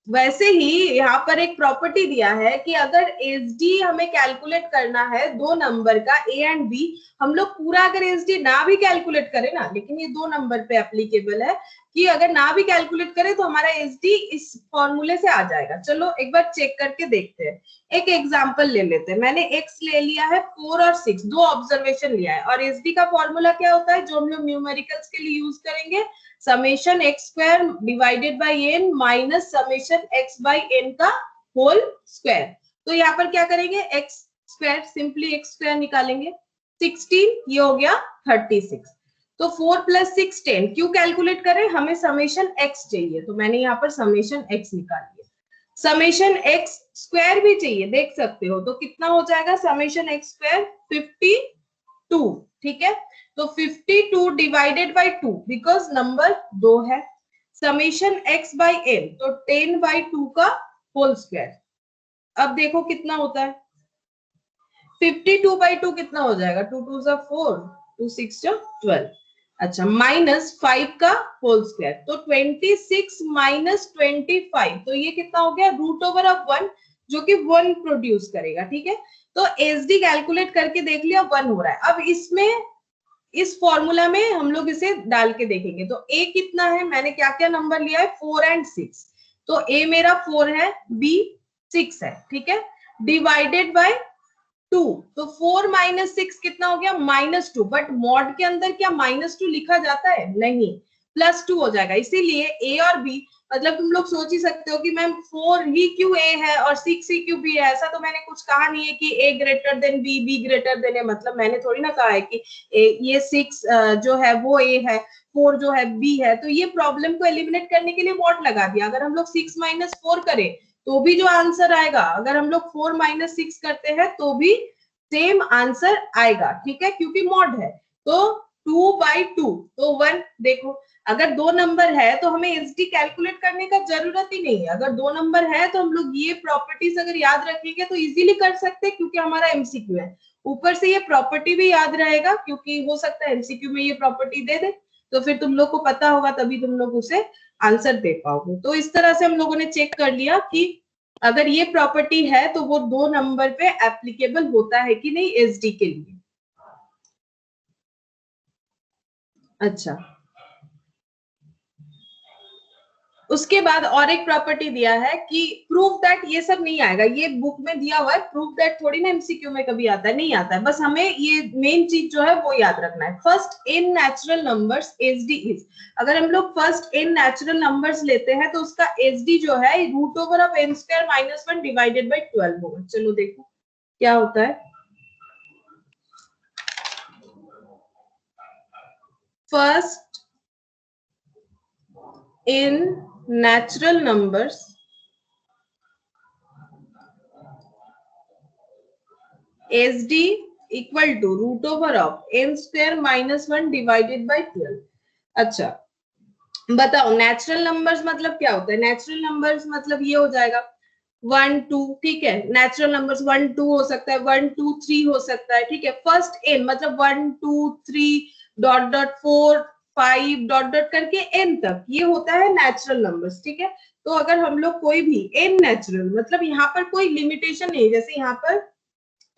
वैसे ही यहाँ पर एक प्रॉपर्टी दिया है कि अगर एसडी हमें कैलकुलेट करना है दो नंबर का a एंड b, हम लोग पूरा अगर एसडी ना भी कैलकुलेट करें ना, लेकिन ये दो नंबर पे एप्लीकेबल है कि अगर ना भी कैलकुलेट करें तो हमारा एसडी इस फॉर्मूले से आ जाएगा। चलो एक बार चेक करके देखते हैं। एक एग्जांपल ले लेते हैं। मैंने x ले लिया है 4 और 6, दो ऑब्जर्वेशन लिया है, और एसडी का फॉर्मूला क्या होता है जो हम लोग न्यूमेरिकल्स के लिए यूज करेंगे? Summation x square divided by n minus summation x by n का होल स्क्वायर। तो यहाँ पर क्या करेंगे? X square, simply x square निकालेंगे, 16 ये हो गया 36। तो 4 प्लस 6 10। क्यों कैलकुलेट करें? हमें समेशन एक्स चाहिए, तो मैंने यहाँ पर समेशन एक्स निकाल लिया। समेशन एक्स स्क्वायर भी चाहिए, देख सकते हो, तो कितना हो जाएगा? समेशन एक्स स्क्वायर 52, ठीक है। तो 52 डिवाइडेड बाई 2, बिकॉज नंबर 2 है। समेशन x बाई n, तो 10 बाई 2 का होल स्क्वायर। अब देखो कितना होता है? 52 बाई 2 कितना हो जाएगा? 2 2 4, 2 6 12। अच्छा, -5 का होल स्क्वायर, तो 26 माइनस 25, तो ये कितना हो गया, √1, जो कि 1 प्रोड्यूस करेगा। ठीक है, तो एसडी कैलकुलेट करके देख लिया, 1 हो रहा है। अब इसमें इस फॉर्मूला में हम लोग इसे डाल के देखेंगे। तो ए कितना है, मैंने क्या क्या नंबर लिया है, 4 एंड 6, तो ए मेरा 4 है, बी 6 है। ठीक है, डिवाइडेड बाय 2, तो 4 माइनस 6 कितना हो गया, -2, बट मॉड के अंदर क्या -2 लिखा जाता है, नहीं, +2 हो जाएगा। इसीलिए ए और बी, मतलब तुम लोग सोच ही सकते हो कि मैम 4 ही क्यों ए है और 6 ही क्यों बी है। ऐसा तो मैंने कुछ कहा नहीं है कि A greater than B, B greater than A, मतलब मैंने थोड़ी ना कहा है कि ये 6 जो है वो ए है, 4 जो है बी है। तो ये प्रॉब्लम को एलिमिनेट करने के लिए मॉड लगा दिया। अगर हम लोग 6 माइनस 4 करें तो भी जो आंसर आएगा, अगर हम लोग 4 माइनस 6 करते हैं तो भी सेम आंसर आएगा। ठीक है, क्योंकि मॉड है। तो 2/2, तो 1। देखो, अगर 2 नंबर है तो हमें एसडी कैलकुलेट करने का जरूरत ही नहीं है। अगर 2 नंबर है तो हम लोग ये प्रॉपर्टीज अगर याद रखेंगे तो इजीली कर सकते हैं, क्योंकि हमारा एमसीक्यू है। ऊपर से ये प्रॉपर्टी भी याद रहेगा, क्योंकि हो सकता है एमसीक्यू में ये प्रॉपर्टी दे दे, तो फिर तुम लोग को पता होगा, तभी तुम लोग उसे आंसर दे पाओगे। तो इस तरह से हम लोगों ने चेक कर लिया कि अगर ये प्रॉपर्टी है तो वो 2 नंबर पे एप्लीकेबल होता है कि नहीं एसडी के लिए। अच्छा, उसके बाद और एक प्रॉपर्टी दिया है कि प्रूव दैट, ये सब नहीं आएगा, ये बुक में दिया हुआ है। प्रूव दैट थोड़ी ना एमसीक्यू में कभी आता है, नहीं आता है। बस हमें ये मेन चीज जो है वो याद रखना है। First in natural numbers SD is, अगर हम लोग फर्स्ट इन नेचुरल नंबर्स लेते हैं तो उसका एसडी जो है √n² - 1 डिवाइडेड बाई 12 होगा। चलो देखो क्या होता है। First in natural numbers SD equal to √n² - 1 divided by 12। अच्छा, बताओ नेचुरल नंबर्स मतलब क्या होता है। नेचुरल नंबर्स मतलब ये हो जाएगा 1 2, ठीक है। नेचुरल नंबर्स 1 2 हो सकता है, 1 2 3 हो सकता है। ठीक है, फर्स्ट इन मतलब 1 2 3 डॉट डॉट 4 5 डॉट डॉट करके एन तक, ये होता है नेचुरल नंबर्स। ठीक है, तो अगर हम लोग कोई भी एन नेचुरल, मतलब यहाँ पर कोई लिमिटेशन नहीं है, जैसे यहाँ पर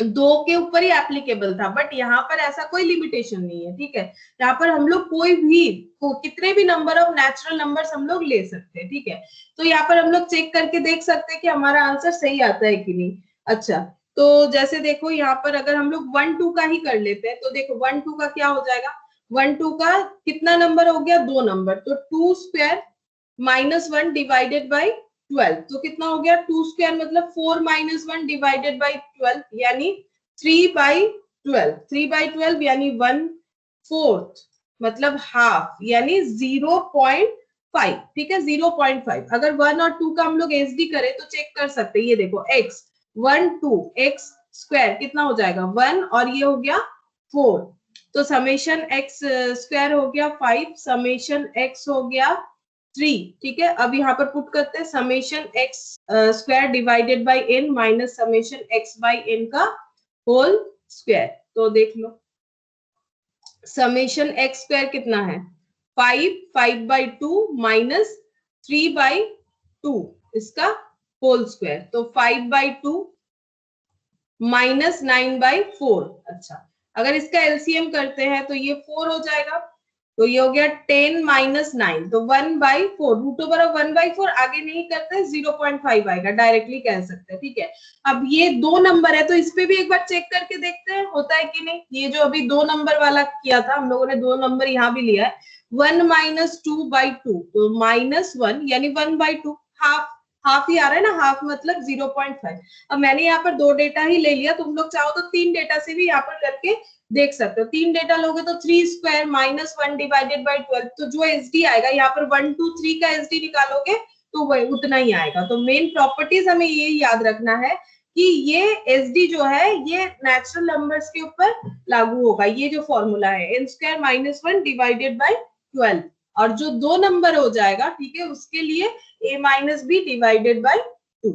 2 के ऊपर ही एप्लीकेबल था, बट यहाँ पर ऐसा कोई लिमिटेशन नहीं है। ठीक है, यहाँ पर हम लोग कोई भी कितने भी नंबर ऑफ नेचुरल नंबर्स हम लोग ले सकते हैं। ठीक है, तो यहाँ पर हम लोग चेक करके देख सकते हैं कि हमारा आंसर सही आता है कि नहीं। अच्छा, तो जैसे देखो यहाँ पर अगर हम लोग 1 2 का ही कर लेते हैं, तो देखो 1 2 का क्या हो जाएगा, 1 2 का कितना नंबर हो गया, 2 नंबर, तो 2² - 1 डिवाइडेड बाई 12, तो कितना हो गया, 2² मतलब 4 - 1 डिवाइडेड बाई 12, यानी 3/12, 3/12 यानी 1/4, मतलब हाफ, यानी 0.5। ठीक है, 0.5। अगर 1 और 2 का हम लोग एसडी करें तो चेक कर सकते हैं। ये देखो x 1 2 x स्क्वायर कितना हो जाएगा 1, और ये हो गया 4, तो समेशन x स्क्वायर हो गया 5, समेशन x हो गया 3। ठीक है, अब यहाँ पर पुट करते हैं summation x square divided by n minus summation x by n का होल स्क्वायर। तो देख लो समेशन x स्क्वायर कितना है 5, 5/2 माइनस 3/2 इसका होल स्क्वायर, तो 5/2 माइनस 9/4। अच्छा, अगर इसका एलसीएम करते हैं तो ये 4 हो जाएगा, तो ये हो गया 10 - 9, तो 1/4, √1/4 आगे नहीं करते, 0.5 आएगा, डायरेक्टली कह सकते हैं। ठीक है, अब ये 2 नंबर है तो इस पे भी एक बार चेक करके देखते हैं होता है कि नहीं। ये जो अभी 2 नंबर वाला किया था हम लोगों ने, 2 नंबर यहाँ भी लिया है, 1 - 2/2, तो -1 यानी 1/2, हाफ, हाफ ही आ रहा है ना, हाफ मतलब 0.5। अब मैंने यहाँ पर 2 डेटा ही ले लिया, तुम लोग चाहो तो 3 डेटा से भी यहाँ पर करके देख सकते हो। 3 डेटा लोगे तो 3² - 1 डिवाइडेड बाई 12, तो जो एसडी आएगा यहाँ पर 1 2 3 का एसडी निकालोगे तो वही उतना ही आएगा। तो मेन प्रॉपर्टीज हमें ये याद रखना है कि ये एसडी जो है ये नेचुरल नंबर्स के ऊपर लागू होगा। ये जो फॉर्मूला है n² - 1 डिवाइडेड बाई 12, और जो 2 नंबर हो जाएगा, ठीक है, उसके लिए a - b डिवाइडेड बाई 2।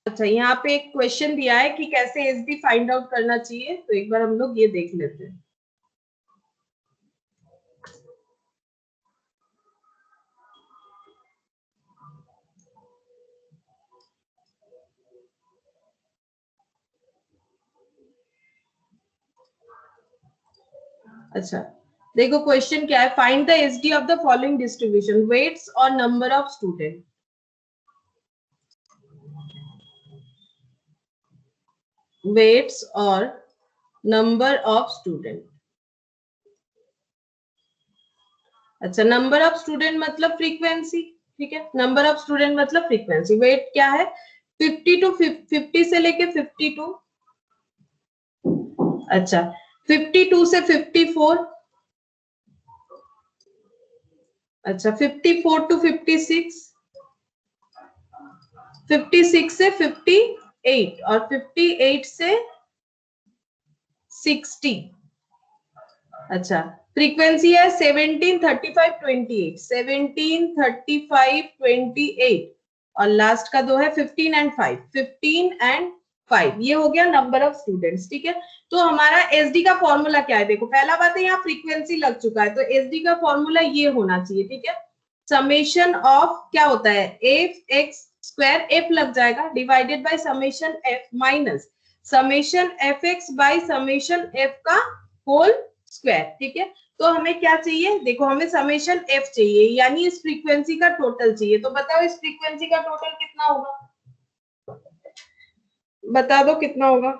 अच्छा, यहाँ पे एक क्वेश्चन दिया है कि कैसे एसडी फाइंड आउट करना चाहिए, तो एक बार हम लोग ये देख लेते हैं। अच्छा, देखो क्वेश्चन क्या है, find the SD of the following distribution, weights और नंबर ऑफ स्टूडेंट। वेट्स और नंबर ऑफ स्टूडेंट। अच्छा, नंबर ऑफ स्टूडेंट मतलब फ्रीक्वेंसी, ठीक है, नंबर ऑफ स्टूडेंट मतलब फ्रीक्वेंसी। वेट क्या है, 50 से लेके 52। अच्छा, 52 से 54। अच्छा, 54 टू 56, 56 से 58 और 58 से 60। अच्छा, फ्रीक्वेंसी है 17, 35, 28, 17, 35, 28 और लास्ट का दो है 15 एंड 5, 15 एंड 5। ये हो गया नंबर ऑफ स्टूडेंट्स, ठीक है। तो हमारा एसडी का फॉर्मूला क्या है, देखो पहला बात है यहाँ फ्रीक्वेंसी लग चुका है, तो एसडी का फॉर्मूला ये होना चाहिए, ठीक है। समेशन ऑफ क्या होता है, एफ एक्स स्क्वायर, एफ लग जाएगा, divided by summation F minus summation F x by summation F का होल स्क्वायर, ठीक है। तो हमें क्या चाहिए, देखो हमें समेशन एफ चाहिए, यानी इस फ्रीक्वेंसी का टोटल चाहिए। तो बताओ इस फ्रीक्वेंसी का टोटल कितना होगा, बता दो कितना होगा।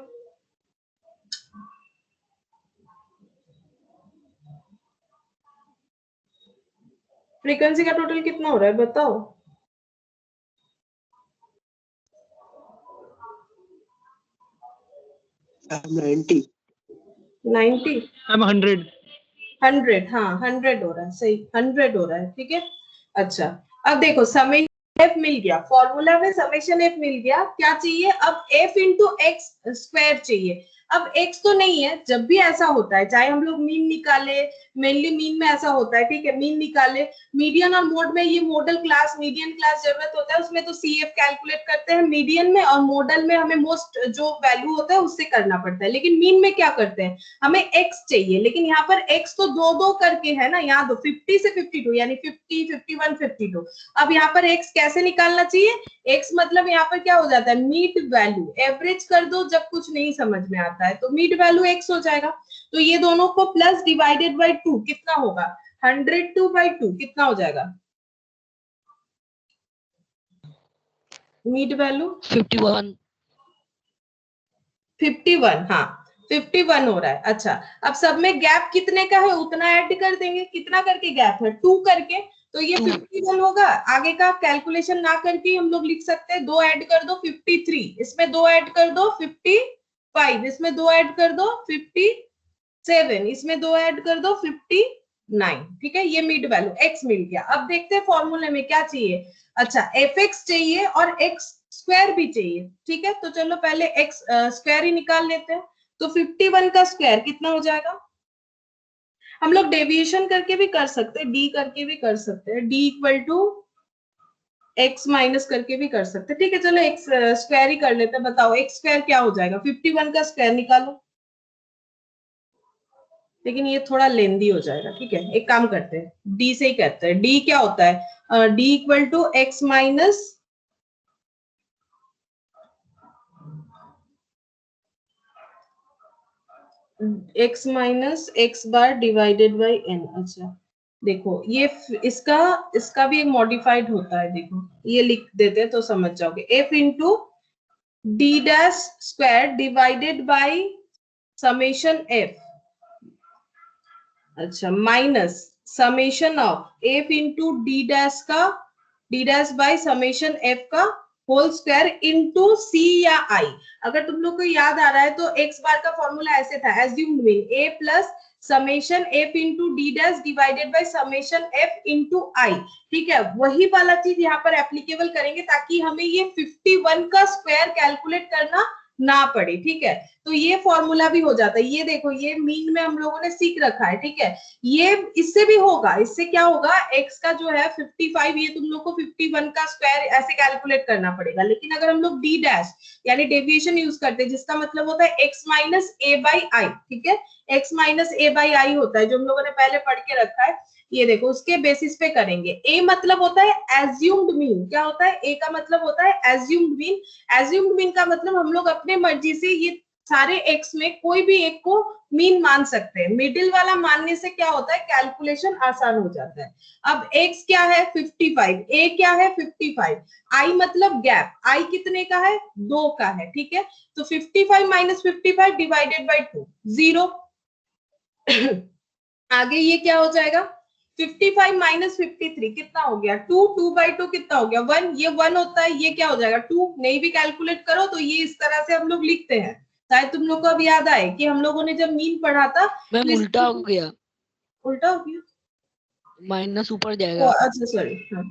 फ्रीक्वेंसी का टोटल कितना हो रहा है बताओ। 90। 90, मैम 100। 100, हाँ 100 हो रहा है, सही 100 हो रहा है, ठीक है। अच्छा, अब देखो समेशन एफ मिल गया, फॉर्मूला में समेशन एफ मिल गया, क्या चाहिए अब एफ इंटू एक्स स्क्वायर चाहिए। अब एक्स तो नहीं है, जब भी ऐसा होता है चाहे हम लोग मीन निकाले, मेनली मीन में ऐसा होता है, ठीक है, मीन निकाले, मीडियन और मोड में, ये मॉडल क्लास मीडियन क्लास जरूरत होता है, उसमें तो सीएफ कैलकुलेट करते हैं मीडियन में, और मॉडल में हमें मोस्ट जो वैल्यू होता है उससे करना पड़ता है। लेकिन मीन में क्या करते हैं, हमें x चाहिए, लेकिन यहाँ पर x तो दो दो करके है ना, यहाँ दो 50 से 52 यानी 50, 51, 52। अब यहाँ पर x कैसे निकालना चाहिए, x मतलब यहाँ पर क्या हो जाता है, मीट वैल्यू, एवरेज कर दो जब कुछ नहीं समझ में आता है, तो मीट वैल्यू x हो जाएगा। तो ये दोनों को प्लस डिवाइडेड बाई 2 कितना होगा, 102/2 कितना हो जाएगा, मीट वैल्यू 51। 51, हाँ 51 हो रहा है। अच्छा, अब सब में गैप कितने का है उतना ऐड कर देंगे, कितना करके गैप है, 2 करके, तो ये 51 होगा। आगे का कैलकुलेशन ना करके हम लोग लिख सकते हैं, 2 ऐड कर दो 53, इसमें 2 ऐड कर दो 55, इसमें 2 ऐड कर दो 57, इसमें 2 ऐड कर दो 59, ठीक है। ये मिड वैल्यू एक्स मिल गया। अब देखते हैं फॉर्मूले में क्या चाहिए। अच्छा, एफ एक्स चाहिए और एक्स स्क्वायर भी चाहिए, ठीक है। तो चलो पहले एक्स स्क्वायर ही निकाल लेते हैं। तो 51 का स्क्वायर कितना हो जाएगा, हम लोग डेविएशन करके भी कर सकते हैं, डी करके भी कर सकते हैं, d equal to x minus करके भी कर सकते हैं, ठीक है। चलो एक्स स्क्वायर ही कर लेते हैं, बताओ एक्स स्क्वायर क्या हो जाएगा, 51 का स्क्वायर निकालो, लेकिन ये थोड़ा लेंदी हो जाएगा, ठीक है। एक काम करते हैं डी से ही करते हैं, डी क्या होता है, d equal to x minus x bar divided by n. अच्छा, देखो ये इसका इसका भी एक मॉडिफाइड होता है, देखो ये लिख देते हैं तो समझ जाओगे, F into D dash square divided by summation F, अच्छा, minus summation of F into D dash का, D dash by summation F का होल स्क्वायर इंटू सी या आई। अगर तुम लोग को याद आ रहा है तो एक्स बार का फॉर्मूला ऐसे था, assumed mean A plus summation F into D dash divided by summation F into I, ठीक है। वही वाला चीज यहाँ पर एप्लीकेबल करेंगे ताकि हमें ये 51 का स्क्वायर कैलकुलेट करना ना पड़े, ठीक है। तो ये फॉर्मूला भी हो जाता है। ये देखो, ये मीन में हम लोगों ने सीख रखा है, ठीक है। ये इससे भी होगा, इससे क्या होगा, x का जो है 55, ये तुम लोग को 51 का स्क्वायर ऐसे कैलकुलेट करना पड़ेगा। लेकिन अगर हम लोग d डैश यानी डेविएशन यूज करते हैं, जिसका मतलब होता है x minus a by I, ठीक है, x minus a by I होता है, जो हम लोगों ने पहले पढ़ के रखा है। ये देखो, उसके बेसिस पे करेंगे। a मतलब होता है एज्यूम्ड मीन। क्या होता है, a का मतलब होता है एज्यूम्ड मीन। एज्यूम्ड मीन का मतलब हम लोग अपने मर्जी से ये सारे x में कोई भी एक को मीन मान सकते हैं। मिडिल वाला मानने से क्या होता है, कैलकुलेशन आसान हो जाता है। अब x क्या है 55, a क्या है 55, i मतलब गैप, i कितने का है 2 का है, ठीक है। तो 55 माइनस 55 डिवाइडेड बाई 2, 0। आगे ये क्या हो जाएगा, 55 माइनस 53 कितना हो गया 2, 2/2 कितना हो गया 1, ये 1 होता है, ये क्या हो जाएगा 2। नहीं भी कैलकुलेट करो तो ये इस तरह से हम लोग लिखते हैं। शायद तुम लोग को अब याद आए कि हम लोगों ने जब मीन पढ़ा था मैम तो उल्टा हो गया, उल्टा हो गया। माइनस ऊपर जाएगा। अच्छा सॉरी, हाँ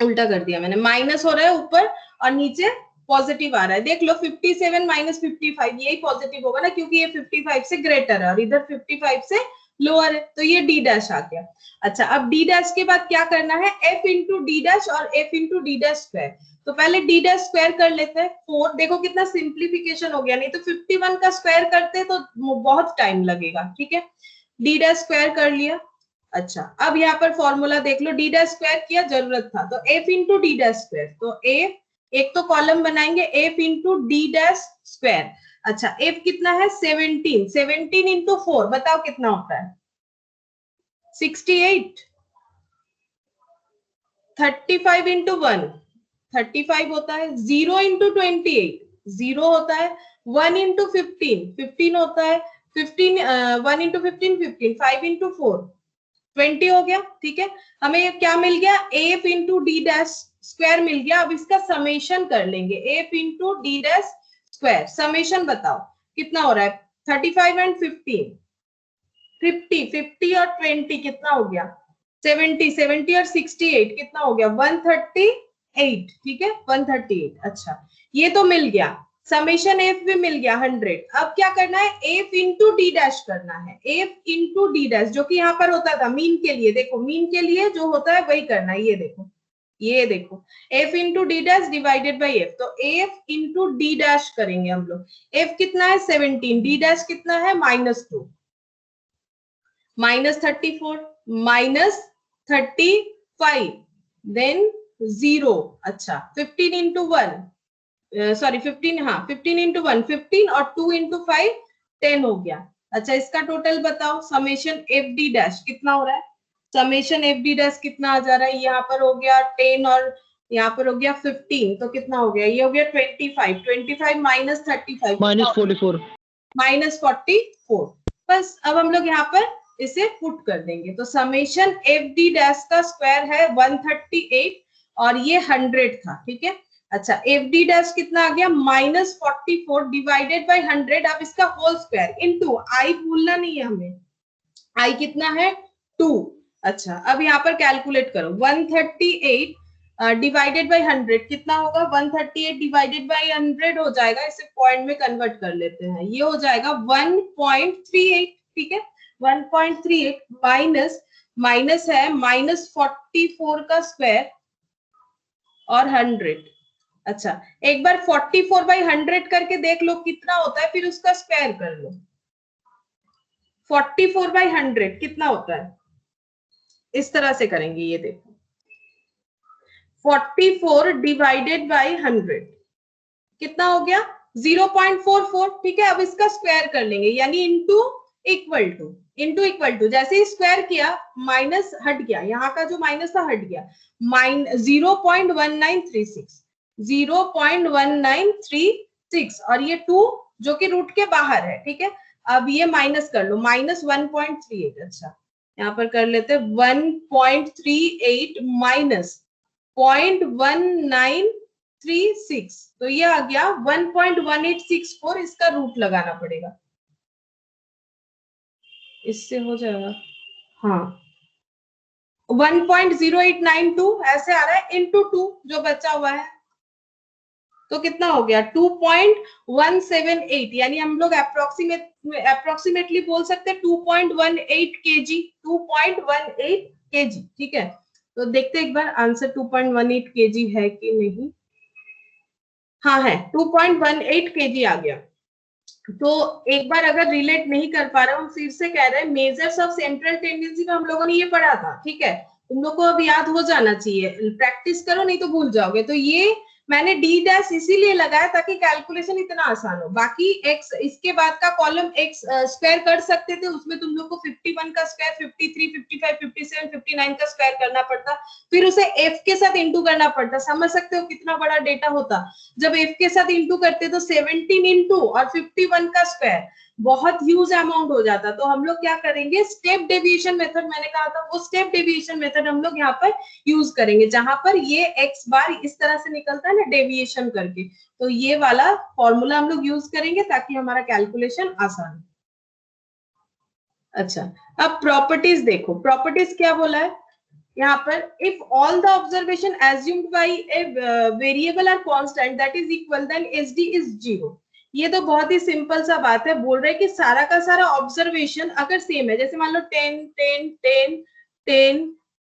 उल्टा कर दिया मैंने, माइनस हो रहा है ऊपर और नीचे पॉजिटिव आ रहा है। देख लो 57 माइनस 55, यही पॉजिटिव होगा ना, क्योंकि ये 55 से ग्रेटर है और इधर 55 से लोअर है, तो ये डी डैश आ गया। अच्छा, अब डी डैश के बाद क्या करना है, एफ इंटू डी डैश और F into D dash square. तो पहले डी डैश स्क्वायर कर लेते हैं 4। देखो कितना सिंप्लीफिकेशन हो गया, नहीं तो 51 का स्क्वायर करते तो बहुत टाइम लगेगा, ठीक है। डी डैश स्क्वायर कर लिया। अच्छा, अब यहाँ पर फॉर्मूला देख लो, डी डैश स्क्वायर किया, जरूरत था तो F into D dash square. तो एफ, एक तो कॉलम बनाएंगे F into D dash square. अच्छा, एफ कितना है 17, 17 इंटू 4 बताओ कितना होता है 68। 35 इंटू 1 35 होता है। 0 इंटू 28 0 होता है। 1 इंटू 15 15 होता है। 15 1 इंटू 15 15, 5 इंटू 4 20 हो गया, ठीक है। हमें क्या मिल गया, F into D dash square मिल गया। अब इसका समेशन कर लेंगे, F into D dash square, summation बताओ कितना हो रहा है 35 एंड 15, 50 50 और 20 कितना हो गया 70 70 और 68 कितना हो गया 138, ठीक है 138। अच्छा, ये तो मिल गया, समेशन एफ भी मिल गया 100। अब क्या करना है, एफ इंटू डी डैश करना है, एफ इंटू डी डैश, जो कि यहाँ पर होता था मीन के लिए। देखो मीन के लिए जो होता है वही करना है। ये देखो F into D dash divided by F. तो एफ इंटू डी डैश करेंगे हम लोग। एफ कितना है 17, डी डैश कितना है -2, -34 -35 देन 0। अच्छा, 15 इंटू 1 सॉरी 15, हाँ 15 इंटू 1 15 और 2 इंटू 5 10 हो गया। अच्छा, इसका टोटल बताओ, समेशन एफ डी डैश कितना हो रहा है, समेशन एफ डी डैश कितना आ जा रहा है, यहाँ पर हो गया 10 और यहाँ पर हो गया 15, तो कितना हो गया, ये हो गया 25 25 माइनस 35 -44। -44। बस अब हम लोग यहाँ पर इसे पुट कर देंगे। तो समेशन एफ डी डैश का स्क्वायर है 138 और ये 100 था, ठीक है। अच्छा, एफ डी डैश कितना आ गया -44 डिवाइडेड बाई 100। अब इसका होल स्क्वायर इनटू, आई भूलना नहीं है हमें, आई कितना है 2। अच्छा, अब यहाँ पर कैलकुलेट करो 138 डिवाइडेड बाई 100 कितना होगा, 138 डिवाइडेड बाई 100 हो जाएगा, इसे पॉइंट में कन्वर्ट कर लेते हैं, ये हो जाएगा 1.38, ठीक है 1.38 माइनस माइनस है -44 का स्क्वायर और 100। अच्छा, एक बार 44/100 करके देख लो कितना होता है, फिर उसका स्क्वायर कर लो। 44/100 कितना होता है, इस तरह से करेंगे, ये देखो 44 डिवाइडेड बाई 100 कितना हो गया 0.44, ठीक है। अब इसका स्क्वायर कर लेंगे, यानी इक्वल टू जैसे ही स्क्वायर किया माइनस हट गया, यहाँ का जो माइनस था हट गया, 0.1936 0.1936 और ये 2 जो कि रूट के बाहर है, ठीक है। अब ये माइनस कर लो, -1.38। अच्छा, यहाँ पर कर लेते 1.38 माइनस 0.1936, तो ये आ गया 1.1864, इसका रूट लगाना पड़ेगा, इससे हो जाएगा, हाँ 1.0892 ऐसे आ रहा है, इंटू 2 जो बचा हुआ है तो कितना हो गया 2.178, यानी हम लोग अप्रोक्सीमेटली बोल सकते हैं 2.18 केजी, 2.18 केजी। ठीक है, तो देखते एक बार आंसर 2.18 केजी है कि नहीं। हाँ है, 2.18 केजी आ गया। तो एक बार अगर रिलेट नहीं कर पा रहे हो, हम फिर से कह रहे हैं मेजर्स ऑफ सेंट्रल टेंडेंसी में हम लोगों ने ये पढ़ा था। ठीक है, तुम लोग को अब याद हो जाना चाहिए, प्रैक्टिस करो नहीं तो भूल जाओगे। तो ये मैंने डी डैश इसीलिए लगाया ताकि कैलकुलेशन इतना आसान हो। बाकी एक्स, इसके बाद का कॉलम एक्स स्क्वायर कर सकते थे, उसमें तुम लोग को 51 का स्क्वायर, 53, 55, 57, 59 का स्क्वायर करना पड़ता, फिर उसे एफ के साथ इंटू करना पड़ता। समझ सकते हो कितना बड़ा डेटा होता। जब एफ के साथ इंटू करते तो 17 इंटू और 51 का स्क्वायर, बहुत ह्यूज अमाउंट हो जाता। तो हम लोग क्या करेंगे, स्टेप डेविएशन मेथड, मैंने कहा था वो स्टेप डेविएशन मेथड हम लोग यहाँ पर यूज करेंगे, जहां पर ये एक्स बार इस तरह से निकलता है ना डेविएशन करके। तो ये वाला फॉर्मूला हम लोग यूज करेंगे ताकि हमारा कैलकुलेशन आसान हो। अच्छा, अब प्रॉपर्टीज देखो, प्रॉपर्टीज क्या बोला है यहाँ पर, if all the observation assumed by a variable are constant that is equal, then SD is 0। ये तो बहुत ही सिंपल सा बात है, बोल रहे हैं कि सारा का सारा ऑब्जर्वेशन अगर सेम है, जैसे मान लो 10 10 10 10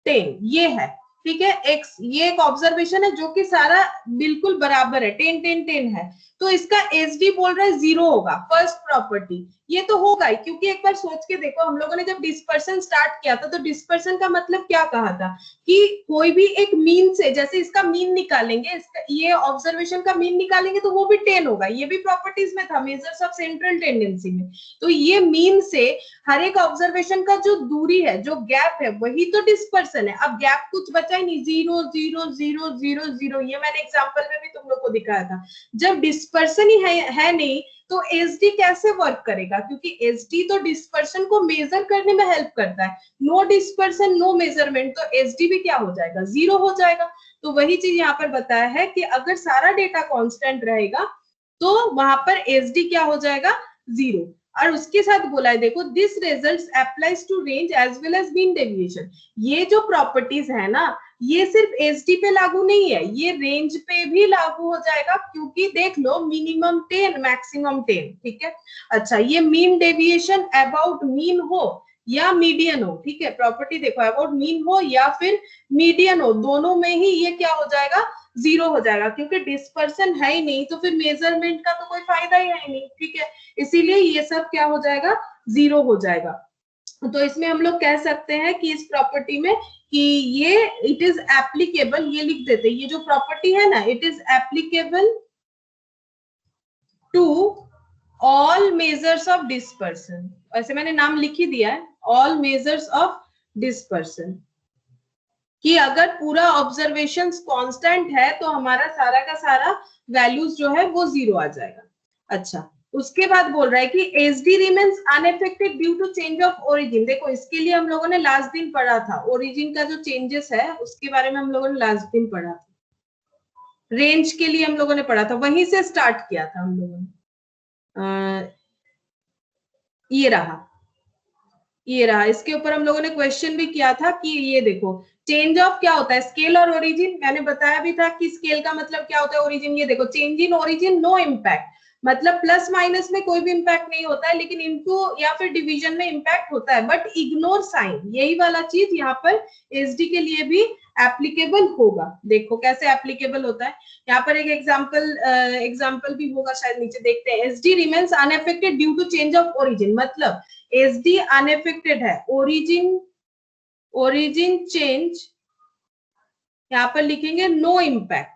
10 ये है, ठीक है, एक्स ये एक ऑब्जर्वेशन है जो कि सारा बिल्कुल बराबर है, 10 10 10 है, तो इसका एसडी बोल रहा है 0 होगा। फर्स्ट प्रॉपर्टी ये तो होगा ही, क्योंकि एक बार सोच के देखो, हम लोगों ने जब डिस्पर्सन स्टार्ट किया था तो डिस्पर्सन का मतलब क्या कहा था कि कोई भी एक मीन से, जैसे इसका मीन निकालेंगे, इसका ये ऑब्जर्वेशन का मीन निकालेंगे तो वो भी 10 होगा। ये भी प्रॉपर्टीज में था, मेजर्स ऑफ सेंट्रल टेंडेंसी में। तो ये मीन से हर एक ऑब्जर्वेशन का जो दूरी है, जो गैप है, वही तो डिस्पर्सन है। अब गैप कुछ बचा ही नहीं, 0 0 0 0 0, ये मैंने एग्जाम्पल में भी तुम लोग को दिखाया था। जब डिस्पर्सन ही है नहीं तो एसडी कैसे वर्क करेगा, क्योंकि एसडी तो डिस्पर्सन को मेजर करने में हेल्प करता है। नो डिस्पर्सन नो मेजरमेंट, तो एसडी भी क्या हो जाएगा, 0 हो जाएगा। तो वही चीज यहाँ पर बताया है कि अगर सारा डेटा कांस्टेंट रहेगा तो वहां पर एसडी क्या हो जाएगा, 0। और उसके साथ बोला है, देखो, this results applies to range as well as mean deviation. ये जो प्रॉपर्टीज है ना, ये सिर्फ एसडी पे लागू नहीं है, ये रेंज पे भी लागू हो जाएगा, क्योंकि देख लो मिनिमम 10 मैक्सिमम 10। ठीक है, अच्छा, ये मीन डेविएशन अबाउट मीन हो या मीडियन हो, ठीक है, प्रॉपर्टी देखो, अबाउट मीन हो या फिर मीडियन हो, दोनों में ही ये क्या हो जाएगा, 0 हो जाएगा, क्योंकि डिस्पर्सन है ही नहीं तो फिर मेजरमेंट का तो कोई फायदा ही है नहीं। ठीक है, इसीलिए ये सब क्या हो जाएगा, 0 हो जाएगा। तो इसमें हम लोग कह सकते हैं कि इस प्रॉपर्टी में कि ये इट इज एप्लीकेबल, ये लिख देते, ये जो प्रॉपर्टी है ना, it is applicable to all measures of dispersion. ऐसे मैंने नाम लिख ही दिया है, ऑल मेजर्स ऑफ डिस्पर्सन, कि अगर पूरा ऑब्जर्वेशन कांस्टेंट है तो हमारा सारा का सारा वैल्यूज जो है वो 0 आ जाएगा। अच्छा, उसके बाद बोल रहा है कि SD remains unaffected due to change of origin. देखो, इसके लिए हम लोगों ने लास्ट दिन पढ़ा था, ओरिजिन का जो चेंजेस है उसके बारे में हम लोगों ने लास्ट दिन पढ़ा था। रेंज के लिए हम लोगों ने पढ़ा था, वहीं से स्टार्ट किया था हम लोगों ने। ये रहा, ये रहा, इसके ऊपर हम लोगों ने क्वेश्चन भी किया था कि ये देखो, चेंज ऑफ क्या होता है, स्केल और ओरिजिन। मैंने बताया भी था कि स्केल का मतलब क्या होता है, ओरिजिन। ये देखो, change in origin no impact, मतलब प्लस माइनस में कोई भी इम्पैक्ट नहीं होता है, लेकिन इनटू या फिर डिवीजन में इम्पैक्ट होता है, बट इग्नोर साइन। यही वाला चीज यहाँ पर एसडी के लिए भी एप्लीकेबल होगा। देखो कैसे एप्लीकेबल होता है, यहाँ पर एक एग्जाम्पल भी होगा शायद, नीचे देखते हैं। SD remains unaffected due to change of origin, मतलब एसडी अनएफेक्टेड है, ओरिजिन चेंज, यहाँ पर लिखेंगे नो इम्पैक्ट।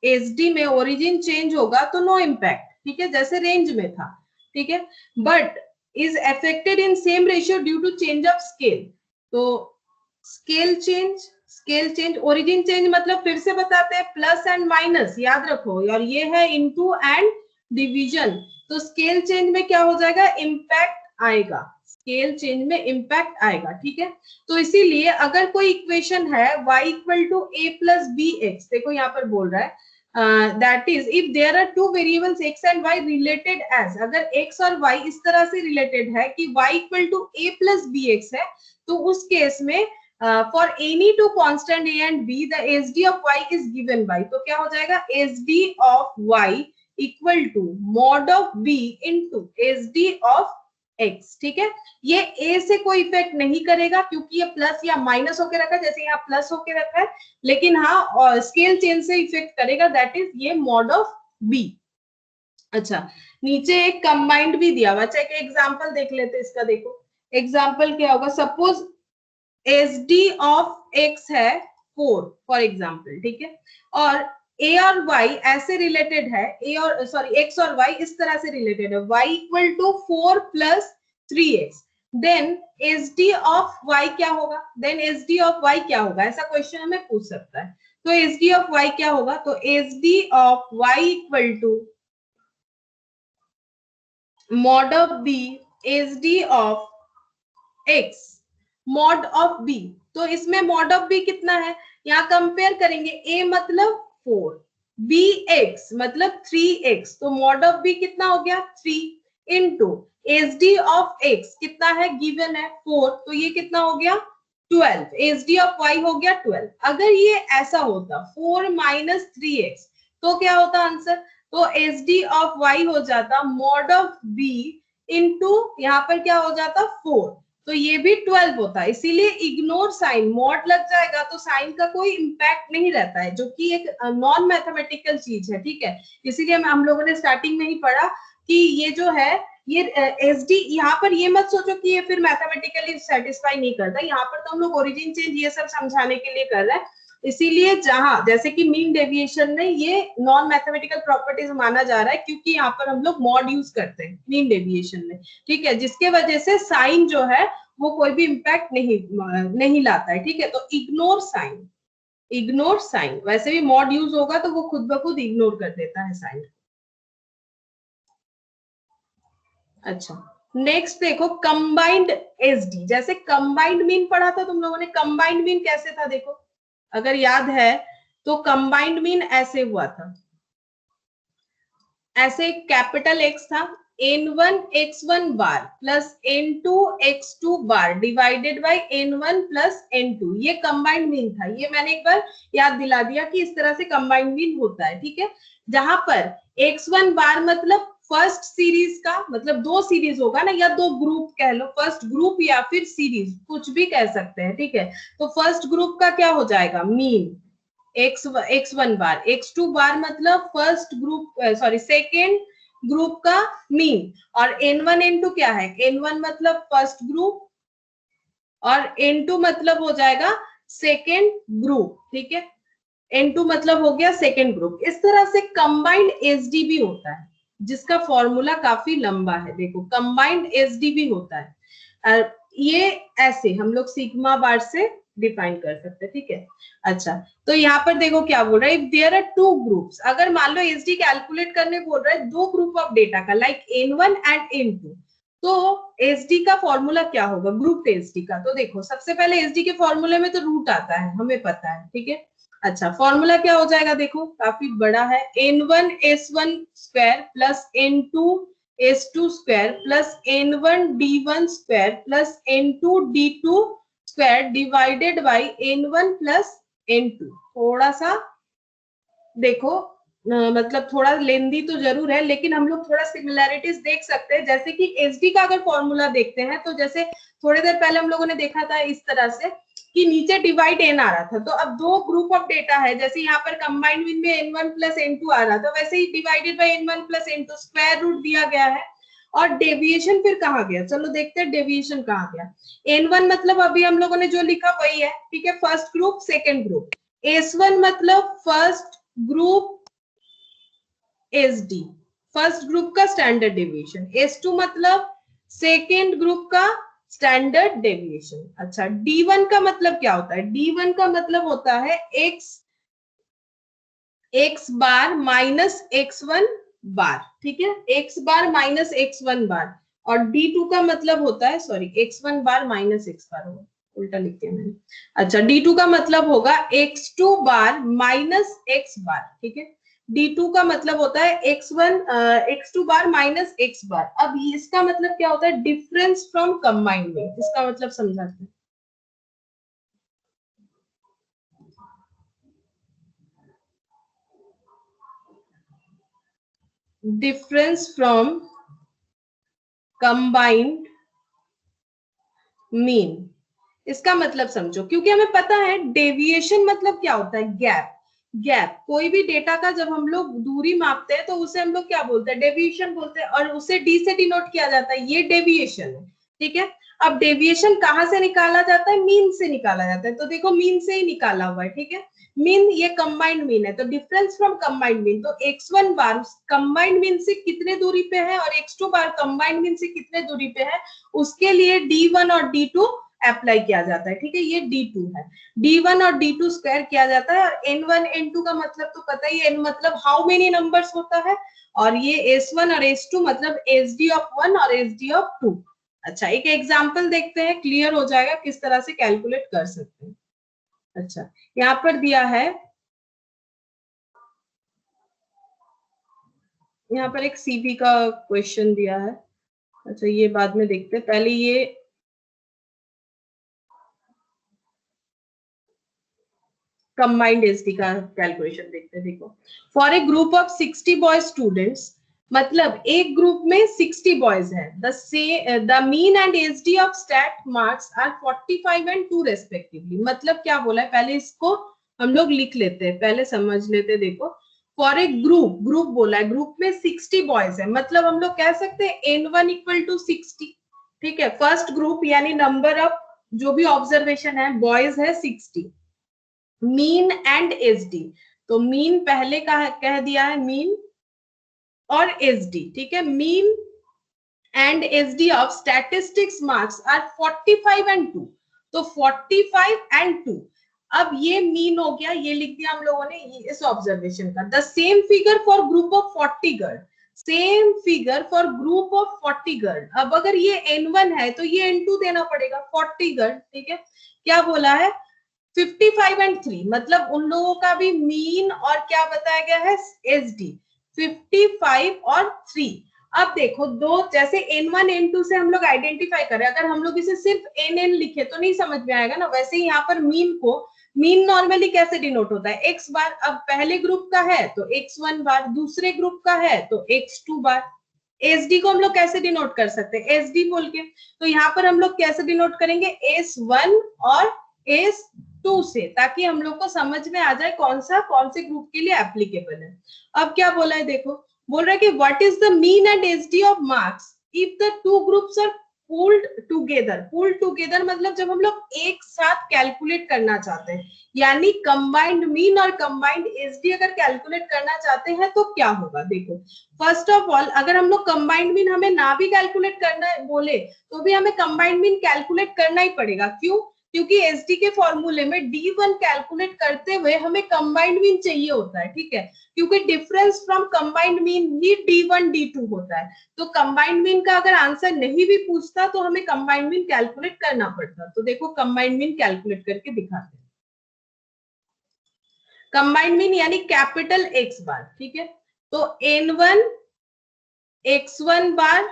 एसडी में ओरिजिन चेंज होगा तो नो इम्पैक्ट, ठीक है, जैसे रेंज में था। ठीक है, but is affected in same ratio due to change of scale. तो स्केल चेंज, ओरिजिन चेंज मतलब फिर से बताते हैं, प्लस एंड माइनस याद रखो, और ये है इनटू एंड डिवीजन। तो स्केल चेंज में क्या हो जाएगा, इम्पैक्ट आएगा, स्केल चेंज में इम्पैक्ट आएगा। ठीक है, तो इसीलिए अगर कोई इक्वेशन है y equal to a plus b x, देखो यहाँ पर बोल रहा है that is if there are two variables x and y related as, अगर x और y इस तरह से रिलेटेड है कि y equal to a plus b x है, तो उस केस में for any two constant a and b the SD of y is given by, तो क्या हो जाएगा SD of y equal to mod of b into SD of x। ठीक है, ये a से कोई इफेक्ट नहीं करेगा क्योंकि ये प्लस या माइनस होके रखा है, जैसे यहाँ प्लस होके रखा है, लेकिन हाँ स्केल चेंज से इफेक्ट करेगा, दैट इज ये मॉड ऑफ b। अच्छा, नीचे एक कंबाइंड भी दिया हुआ। अच्छा, एक एग्जांपल देख लेते हैं इसका। देखो एग्जांपल क्या होगा, सपोज SD ऑफ x है 4 फॉर एग्जांपल, ठीक है, और a और y ऐसे रिलेटेड है, a और सॉरी x और y इस तरह से रिलेटेड है, y equal to 4 plus 3x, then SD of y क्या होगा, देन SD ऑफ y क्या होगा, ऐसा क्वेश्चन हमें पूछ सकता है। तो SD ऑफ y क्या होगा, तो SD of y equal to mod of b SD of x, mod of b। तो इसमें मॉड ऑफ b कितना है, यहाँ कंपेयर करेंगे, a मतलब 4, bx मतलब 3x, तो मॉड ऑफ b कितना हो गया 3 इंटू SD ऑफ x कितना है, गिवन है 4, तो ये कितना हो गया 12, SD ऑफ y हो गया 12। अगर ये ऐसा होता 4 माइनस 3x, तो क्या होता आंसर, तो SD ऑफ y हो जाता मॉड ऑफ b इंटू यहाँ पर क्या हो जाता 4, तो ये भी 12 होता है। इसीलिए इग्नोर साइन, मॉड लग जाएगा तो साइन का कोई इंपैक्ट नहीं रहता है, जो कि एक नॉन मैथमेटिकल चीज है। ठीक है, इसीलिए हम लोगों ने स्टार्टिंग में ही पढ़ा कि ये जो है ये SD, यहाँ पर ये मत सोचो कि ये फिर मैथमेटिकली सेटिस्फाई नहीं करता, यहाँ पर तो हम लोग ओरिजिन चेंज ये सब समझाने के लिए कर रहे हैं। इसीलिए जहां जैसे कि मीन डेविएशन में ये नॉन मैथमेटिकल प्रॉपर्टीज माना जा रहा है, क्योंकि यहाँ पर हम लोग मॉड यूज करते हैं मीन डेविएशन में। ठीक है, जिसके वजह से साइन जो है वो कोई भी इंपैक्ट नहीं लाता है। ठीक है, तो इग्नोर साइन, इग्नोर साइन, वैसे भी मॉड यूज होगा तो वो खुद ब खुद इग्नोर कर देता है साइन। अच्छा, नेक्स्ट देखो कंबाइंड SD, जैसे कंबाइंड मीन पढ़ा था तुम लोगों ने, कंबाइंड मीन कैसे था देखो, अगर याद है तो कंबाइंड मीन ऐसे हुआ था, ऐसे कैपिटल X था, N1 X1 bar plus N2 X2 bar divided by N1 plus N2, ये कंबाइंड मीन था। ये मैंने एक बार याद दिला दिया कि इस तरह से कंबाइंड मीन होता है। ठीक है, जहां पर X1 बार मतलब फर्स्ट सीरीज का, मतलब दो सीरीज होगा ना, या दो ग्रुप कह लो, फर्स्ट ग्रुप या फिर सीरीज, कुछ भी कह सकते हैं। ठीक है, तो फर्स्ट ग्रुप का क्या हो जाएगा मीन X1 बार, X2 बार मतलब first group sorry second group का मीन, और N1 N2 क्या है, N1 मतलब फर्स्ट ग्रुप और N2 मतलब हो जाएगा सेकेंड ग्रुप। ठीक है, N2 मतलब हो गया सेकेंड ग्रुप। इस तरह से कंबाइंड SD भी होता है, जिसका फॉर्मूला काफी लंबा है। देखो कंबाइंड SD भी होता है, ये ऐसे हम लोग सिग्मा बार से डिफाइन कर सकते हैं। ठीक है, अच्छा, तो यहाँ पर देखो क्या बोल रहा है, if there are two groups, अगर मान लो SD कैलकुलेट करने बोल रहा है दो ग्रुप ऑफ डेटा का, लाइक N1 एंड N2, तो SD का फॉर्मूला क्या होगा, ग्रुप SD का। तो देखो सबसे पहले SD के फॉर्मूले में तो रूट आता है, हमें पता है। ठीक है, अच्छा, फॉर्मूला क्या हो जाएगा, देखो काफी बड़ा है, N1 S1 square plus N2 S2 square plus N1 D1 square plus N2 D2 square divided by N1 plus N2। थोड़ा सा देखो मतलब थोड़ा लेंदी तो जरूर है, लेकिन हम लोग थोड़ा सिमिलैरिटीज देख सकते हैं। जैसे कि SD का अगर फॉर्मूला देखते हैं, तो जैसे थोड़ी देर पहले हम लोगों ने देखा था इस तरह से कि नीचे डिवाइड N आ रहा था, तो अब दो ग्रुप ऑफ डेटा है, जैसे यहाँ पर कंबाइंड मीन में N1 प्लस N2 आ रहा था, वैसे ही divided by N1 plus N2 square root दिया गया है। और डेविएशन फिर कहाँ गया, चलो देखते हैं डेविएशन कहाँ गया। N1 मतलब अभी हम लोगों ने जो लिखा वही है। ठीक है, first group second group, S1 मतलब first group SD, first group का स्टैंडर्ड डेविएशन, S2 मतलब सेकेंड ग्रुप का स्टैंडर्ड डेविएशन। अच्छा, D1 का मतलब क्या होता है, D1 का मतलब होता है x बार माइनस x1 बार। ठीक है, x बार माइनस x1 बार, और D2 का मतलब होता है, सॉरी x1 बार माइनस x बार होगा, उल्टा लिख दिया मैंने। अच्छा, D2 का मतलब होगा x2 बार माइनस x बार। ठीक है, D2 का मतलब होता है x2 बार माइनस x बार। अब इसका मतलब क्या होता है, डिफरेंस फ्रॉम कंबाइंड में, इसका मतलब समझाते हैं। Difference from combined mean. इसका मतलब समझो, क्योंकि हमें पता है डेविएशन मतलब क्या होता है, गैप। गैप, कोई भी डेटा का जब हम लोग दूरी मापते हैं तो उसे हम लोग क्या बोलते हैं, डेविएशन बोलते हैं, और उसे डी से डिनोट किया जाता है, ये डेविएशन है। ठीक है, अब डेविएशन कहाँ से निकाला जाता है, मीन से निकाला जाता है। तो देखो मीन से ही निकाला हुआ है। ठीक है, मीन ये कंबाइंड मीन है, तो डिफरेंस फ्रॉम कंबाइंड मीन, तो x1 बार कंबाइंड मीन से कितने दूरी पे है और x2 बार कंबाइंड मीन से कितने दूरी पे है, उसके लिए d1 और d2 अप्लाई किया जाता है। ठीक है, ये d2 है, d1 और d2 स्क्वायर किया जाता है। और n1 n2 का मतलब तो पता ही है, n मतलब हाउ मेनी नंबर्स होता है, और ये s1 और s2 मतलब sd ऑफ 1 और sd ऑफ 2। अच्छा, एक एग्जांपल देखते हैं, क्लियर हो जाएगा किस तरह से कैलकुलेट कर सकते हैं। अच्छा, यहाँ पर दिया है, यहाँ पर एक सीवी का क्वेश्चन दिया है। अच्छा, ये बाद में देखते हैं, पहले ये कंबाइंड एसडी का कैलकुलेशन देखते हैं। देखो, for a group of 60 boy students, मतलब एक ग्रुप में 60 बॉयज हैं, the mean and SD of stat marks are 45 and 2 respectively. मतलब क्या बोला है, पहले इसको हम लोग लिख लेते हैं, पहले समझ लेते हैं। देखो, फॉर ए ग्रुप, ग्रुप बोला है, ग्रुप में 60 बॉयज है, मतलब हम लोग कह सकते हैं n1 इक्वल टू 60। ठीक है, फर्स्ट ग्रुप यानी नंबर ऑफ जो भी ऑब्जर्वेशन है बॉयज है 60, मीन एंड एसडी, तो मीन पहले का कह दिया है, मीन और एसडी। ठीक है, mean and SD of statistics marks are 45 and 2, तो 45 एंड 2। अब ये मीन हो गया, ये लिख दिया हम लोगों ने इस ऑब्जर्वेशन का। The same figure for group of 40 girl, same figure for group of 40 girl. अब अगर ये n1 है तो ये n2 देना पड़ेगा, 40 गर्ल। ठीक है, क्या बोला है, 55 एंड 3, मतलब उन लोगों का भी मीन और क्या बताया गया है, एसडी, 55 और 3। अब देखो, दो जैसे n1 n2 से हम लोग आइडेंटिफाई करें, अगर हम लोग इसे सिर्फ nn लिखे तो नहीं समझ में आएगा ना, वैसे ही यहाँ पर मीन को, मीन नॉर्मली कैसे डिनोट होता है, x बार। अब पहले ग्रुप का है तो x1 बार, दूसरे ग्रुप का है तो x2 बार। एसडी को हम लोग कैसे डिनोट कर सकते हैं, एसडी बोल के, तो यहाँ पर हम लोग कैसे डिनोट करेंगे, s1 और s2 से, ताकि हम लोग को समझ में आ जाए कौन से ग्रुप के लिए एप्लीकेबल है। अब क्या बोला है, देखो, बोल रहा है कि what is the mean and SD of marks if the two groups are pooled together. Pooled together मतलब जब हम लोग एक साथ कैलकुलेट करना चाहते हैं, यानी कंबाइंड मीन और कंबाइंड एसडी अगर कैलकुलेट करना चाहते हैं तो क्या होगा। देखो, फर्स्ट ऑफ ऑल, अगर हम लोग कंबाइंड मीन हमें ना भी कैलकुलेट करना है बोले तो भी हमें कंबाइंड मीन कैलकुलेट करना ही पड़ेगा। क्यों, क्योंकि एसडी के फॉर्मूले में D1 कैलकुलेट करते हुए हमें कंबाइंड मीन चाहिए होता है। ठीक है, क्योंकि difference from combined mean he D1 D2 होता है, तो कंबाइंड मीन का अगर आंसर नहीं भी पूछता तो हमें कंबाइंड मीन कैलकुलेट करना पड़ता। तो देखो, कंबाइंड मीन कैलकुलेट करके दिखाते हैं। कंबाइंड मीन यानी कैपिटल एक्स बार। ठीक है, तो n1 x1 बार,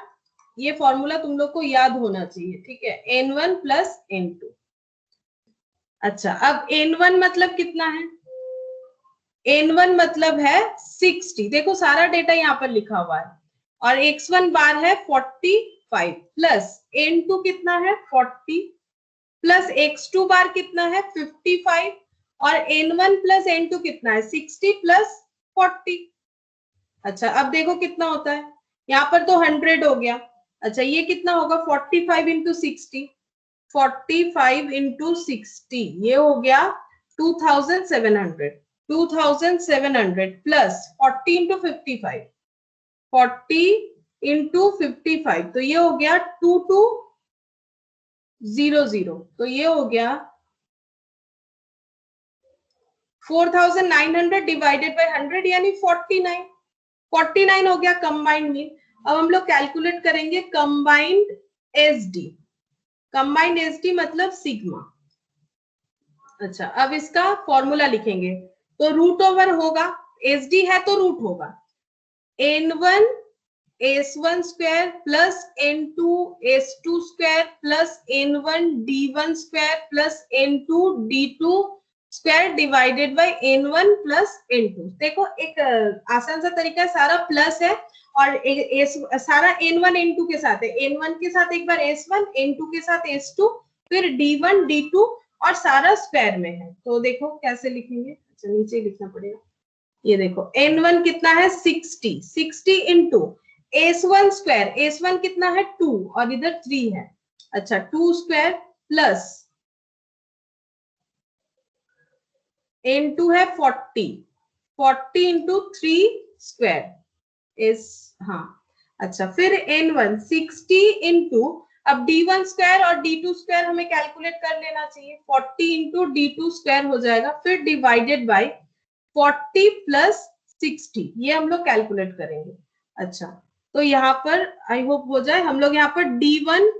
ये फॉर्मूला तुम लोग को याद होना चाहिए। ठीक है, n1 प्लस n2। अच्छा, अब n1 मतलब कितना है, n1 मतलब है 60, देखो सारा डेटा यहाँ पर लिखा हुआ है, और x1 बार है 45 प्लस n2 कितना है 40 प्लस x2 बार कितना है 55, और n1 प्लस n2 कितना है 60 प्लस 40। अच्छा, अब देखो कितना होता है, यहाँ पर तो 100 हो गया। अच्छा, ये कितना होगा 45 इंटू 60, 45 इंटू 60, ये हो गया 2700, 2700 प्लस 40 इंटू 55, 40 इंटू 55, तो ये हो गया 2200, तो ये हो गया 4900 डिवाइडेड बाय 100 यानी 49, 49 हो गया कंबाइंड मीन। अब हम लोग कैलकुलेट करेंगे कंबाइंड एसडी, कंबाइंड एसडी मतलब सिग्मा। अच्छा, अब इसका फॉर्मूला लिखेंगे, तो रूट ओवर होगा, एसडी है तो रूट होगा, n1 s1 square plus n2 s2 square plus n1 d1 square plus n2 d2 square divided by n1 plus n2। देखो एक आसान सा तरीका है, सारा प्लस है और सारा n1 n2 के साथ है, n1 के साथ एक बार s1, n2 के साथ s2, फिर d1 d2 और सारा स्क्वायर में है। तो देखो कैसे लिखेंगे, अच्छा नीचे लिखना पड़ेगा। ये देखो n1 कितना है 60, 60 इंटू s1 स्क्वायर, s1 कितना है 2 और इधर 3 है, अच्छा 2 स्क्वायर प्लस n2 है 40, 40 इंटू 3 स्क्वायर इस, हाँ अच्छा फिर n1 60 इंटू, अब d1 स्क्वायर और d2 स्क्वायर हमें कैलकुलेट कर लेना चाहिए, 40 इंटू d2 स्क्वायर हो जाएगा, फिर डिवाइडेड बाय 40 प्लस 60, ये हम लोग कैलकुलेट करेंगे। अच्छा तो यहाँ पर आई होप हो जाए, हम लोग यहाँ पर d1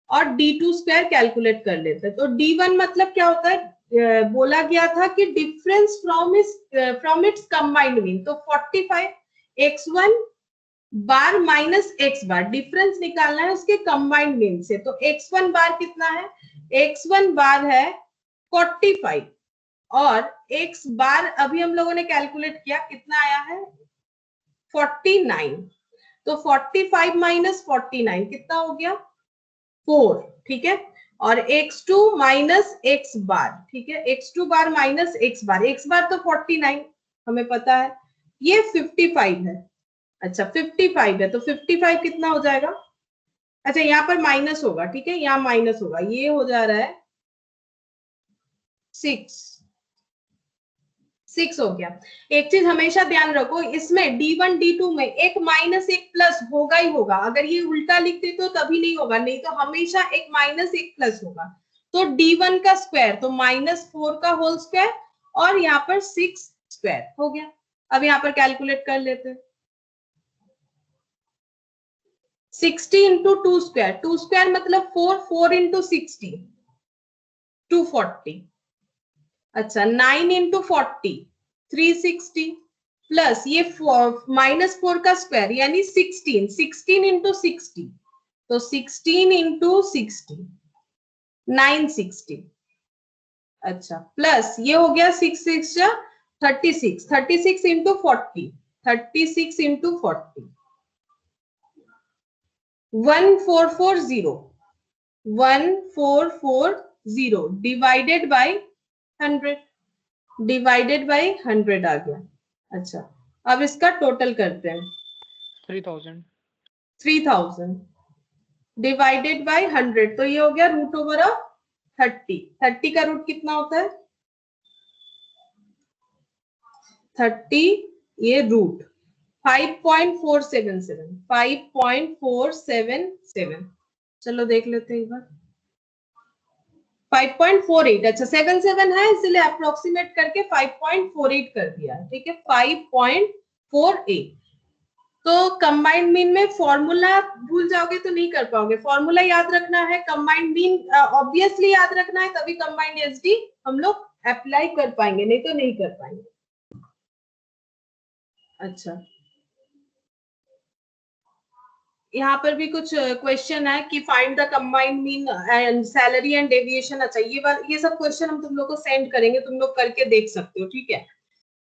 और d2 स्क्वायर कैलकुलेट कर लेते हैं। तो d1 मतलब क्या होता है, बोला गया था कि difference from its combined mean, तो 45 x1 बार माइनस x बार, डिफरेंस निकालना है उसके कंबाइंड मीन से। तो x1 बार कितना है, x1 बार है 45 और x बार अभी हम लोगों ने कैलकुलेट किया कितना आया है 49, तो 45 माइनस 49 कितना हो गया 4, ठीक है। और x2 माइनस x बार, ठीक है, x2 बार माइनस x बार तो 49 हमें पता है, ये 55 है, अच्छा 55 है, तो 55 कितना हो जाएगा, अच्छा यहाँ पर माइनस होगा, ठीक है, यहाँ माइनस होगा, ये हो जा रहा है 6 हो गया। एक चीज हमेशा ध्यान रखो, इसमें d1 d2 में एक माइनस एक प्लस होगा ही होगा, अगर ये उल्टा लिखते तो तभी नहीं होगा, नहीं तो हमेशा एक माइनस एक प्लस होगा। तो d1 का स्क्वायर तो -4 का होल स्क्वायर और यहाँ पर 6 स्क्वायर हो गया। अब यहाँ पर कैलकुलेट कर लेते हैं, 60 इंटू 2 स्क्वायर, 2 स्क्वायर मतलब 4, 4 इंटू 60 240, अच्छा 9 इंटू 40 360 प्लस ये -4 का स्क्वायर यानी 16, 16 इंटू 60, तो 16 इंटू 60 960, अच्छा प्लस ये हो गया 6 6 36, 36 into 40, 36 into 40 1440, 1440 divided by 100, divided by 100 आ गया। अच्छा अब इसका टोटल करते हैं, 3000 डिवाइडेड बाय 100, तो ये हो गया रूट ओवर ऑफ 30, 30 का रूट कितना होता है 30, ये रूट 5.477, 5.477, चलो देख लेते हैं एक बार, 5.48, अच्छा 77 है इसलिए अप्रोक्सीमेट करके 5.48 कर दिया, ठीक है 5.48। तो कंबाइंड मीन में फॉर्मूला भूल जाओगे तो नहीं कर पाओगे, फॉर्मूला याद रखना है, कंबाइंड मीन ऑब्वियसली याद रखना है, तभी कंबाइंड एसडी हम लोग अप्लाई कर पाएंगे, नहीं तो नहीं कर पाएंगे। अच्छा यहाँ पर भी कुछ क्वेश्चन है कि find the combined mean and salary and deviation, अच्छा ये सब क्वेश्चन हम तुम लोग को सेंड करेंगे, तुम लोग करके देख सकते हो, ठीक है।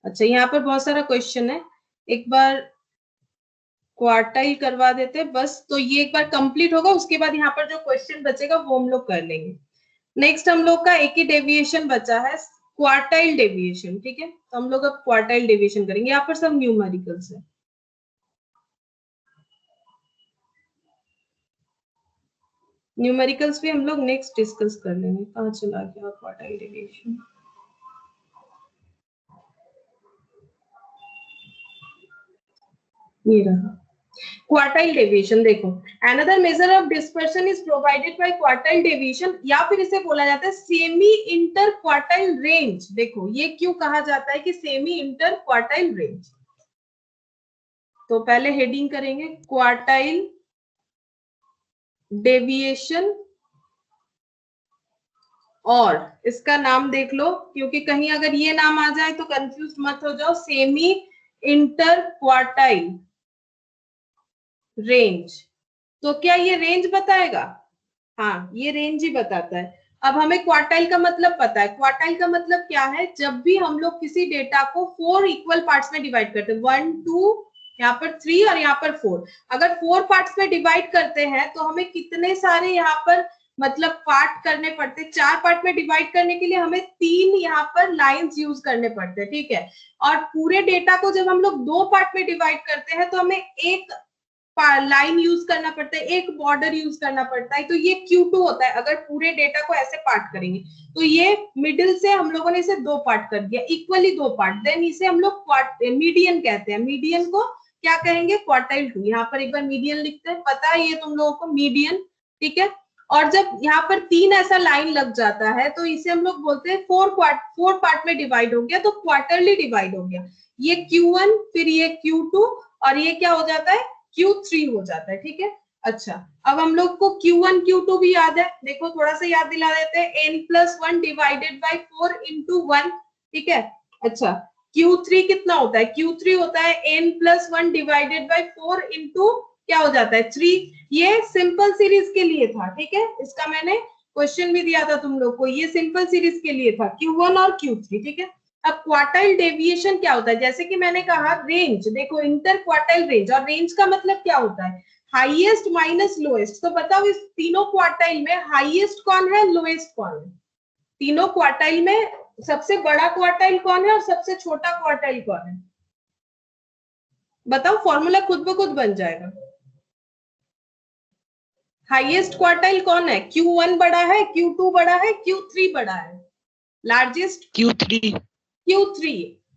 अच्छा यहाँ पर बहुत सारा क्वेश्चन है, एक बार क्वार्टाइल करवा देते बस, तो ये एक बार कंप्लीट होगा, उसके बाद यहाँ पर जो क्वेश्चन बचेगा वो हम लोग कर लेंगे। नेक्स्ट हम लोग का एक ही डेविएशन बचा है, क्वार्टाइल डेविएशन, ठीक है, तो हम लोग अब क्वार्टाइल डेविएशन करेंगे, यहाँ पर सब न्यूमेरिकल्स है। न्यूमेरिकल्स भी हम लोग नेक्स्ट डिस्कस कर लेंगे। कहाँ चला गया क्वार्टाइल डेविएशन, ये रहा क्वार्टाइल डेविएशन। देखो another measure of dispersion is provided by quartile deviation, या फिर इसे बोला जाता है सेमी इंटर क्वार्टाइल रेंज। देखो ये क्यों कहा जाता है कि सेमी इंटर क्वार्टाइल रेंज, तो पहले हेडिंग करेंगे क्वार्टाइल डेविएशन, और इसका नाम देख लो क्योंकि कहीं अगर ये नाम आ जाए तो कंफ्यूज मत हो जाओ, सेमी इंटर क्वार्टाइल रेंज। तो क्या ये रेंज बताएगा, हाँ ये रेंज ही बताता है। अब हमें क्वार्टाइल का मतलब पता है। क्वार्टाइल का मतलब क्या है, जब भी हम लोग किसी डेटा को 4 इक्वल पार्ट्स में डिवाइड करते हैं, 1 2 यहाँ पर 3 और यहाँ पर 4, अगर 4 पार्ट्स में डिवाइड करते हैं तो हमें कितने सारे यहाँ पर मतलब पार्ट करने पड़ते हैं। 4 पार्ट में डिवाइड करने के लिए हमें 3 यहाँ पर लाइंस यूज करने पड़ते हैं, ठीक है। और पूरे डेटा को जब हम लोग 2 पार्ट में डिवाइड करते हैं तो हमें एक लाइन यूज करना पड़ता है, एक बॉर्डर यूज करना पड़ता है। तो ये Q2 होता है अगर पूरे डेटा को ऐसे पार्ट करेंगे। तो ये मिडिल से हम लोगों ने इसे 2 पार्ट कर दिया, इक्वली 2 पार्ट, देन इसे हम लोग मीडियन कहते हैं। मीडियन को क्या कहेंगे, क्वार्टाइल 2। यहाँ पर एक बार मीडियन लिखते हैं, पता है ये तुम लोगों को, मीडियन, ठीक है। और जब यहाँ पर 3 ऐसा लाइन लग जाता है तो इसे हम लोग बोलते हैं 4 पार्ट में डिवाइड हो गया, तो क्वार्टरली डिवाइड हो गया। ये Q1, फिर ये Q2 और ये क्या हो जाता है, Q3 हो जाता है, ठीक है। अच्छा, अब हम लोग को Q1 Q2 भी याद है, देखो थोड़ा सा याद दिला देते हैं, n+1 डिवाइडेड बाई 4 इंटू 1, ठीक है। अच्छा, Q3 कितना होता है, Q3 होता है n+1 डिवाइडेड बाई 4 इंटू क्या हो जाता है 3। ये सिंपल सीरीज के लिए था, ठीक है, इसका मैंने क्वेश्चन भी दिया था तुम लोग को, ये सिंपल सीरीज के लिए था, Q1 और Q3, ठीक है। अब क्वार्टाइल डेविएशन क्या होता है, जैसे कि मैंने कहा रेंज, देखो इंटर क्वार्टाइल रेंज, और रेंज का मतलब क्या होता है, हाईएस्ट माइनस लोएस्ट। तो बताओ इस तीनों क्वार्टाइल में हाईएस्ट कौन है, लोएस्ट कौन है, तीनों क्वार्टाइल में सबसे बड़ा क्वार्टाइल कौन है और सबसे छोटा क्वार्टाइल कौन है, बताओ, फॉर्मूला खुद ब खुद बन जाएगा। हाईएस्ट क्वार्टाइल कौन है, Q1 बड़ा है, Q2 बड़ा है, Q3 बड़ा है, लार्जेस्ट Q3। Q3।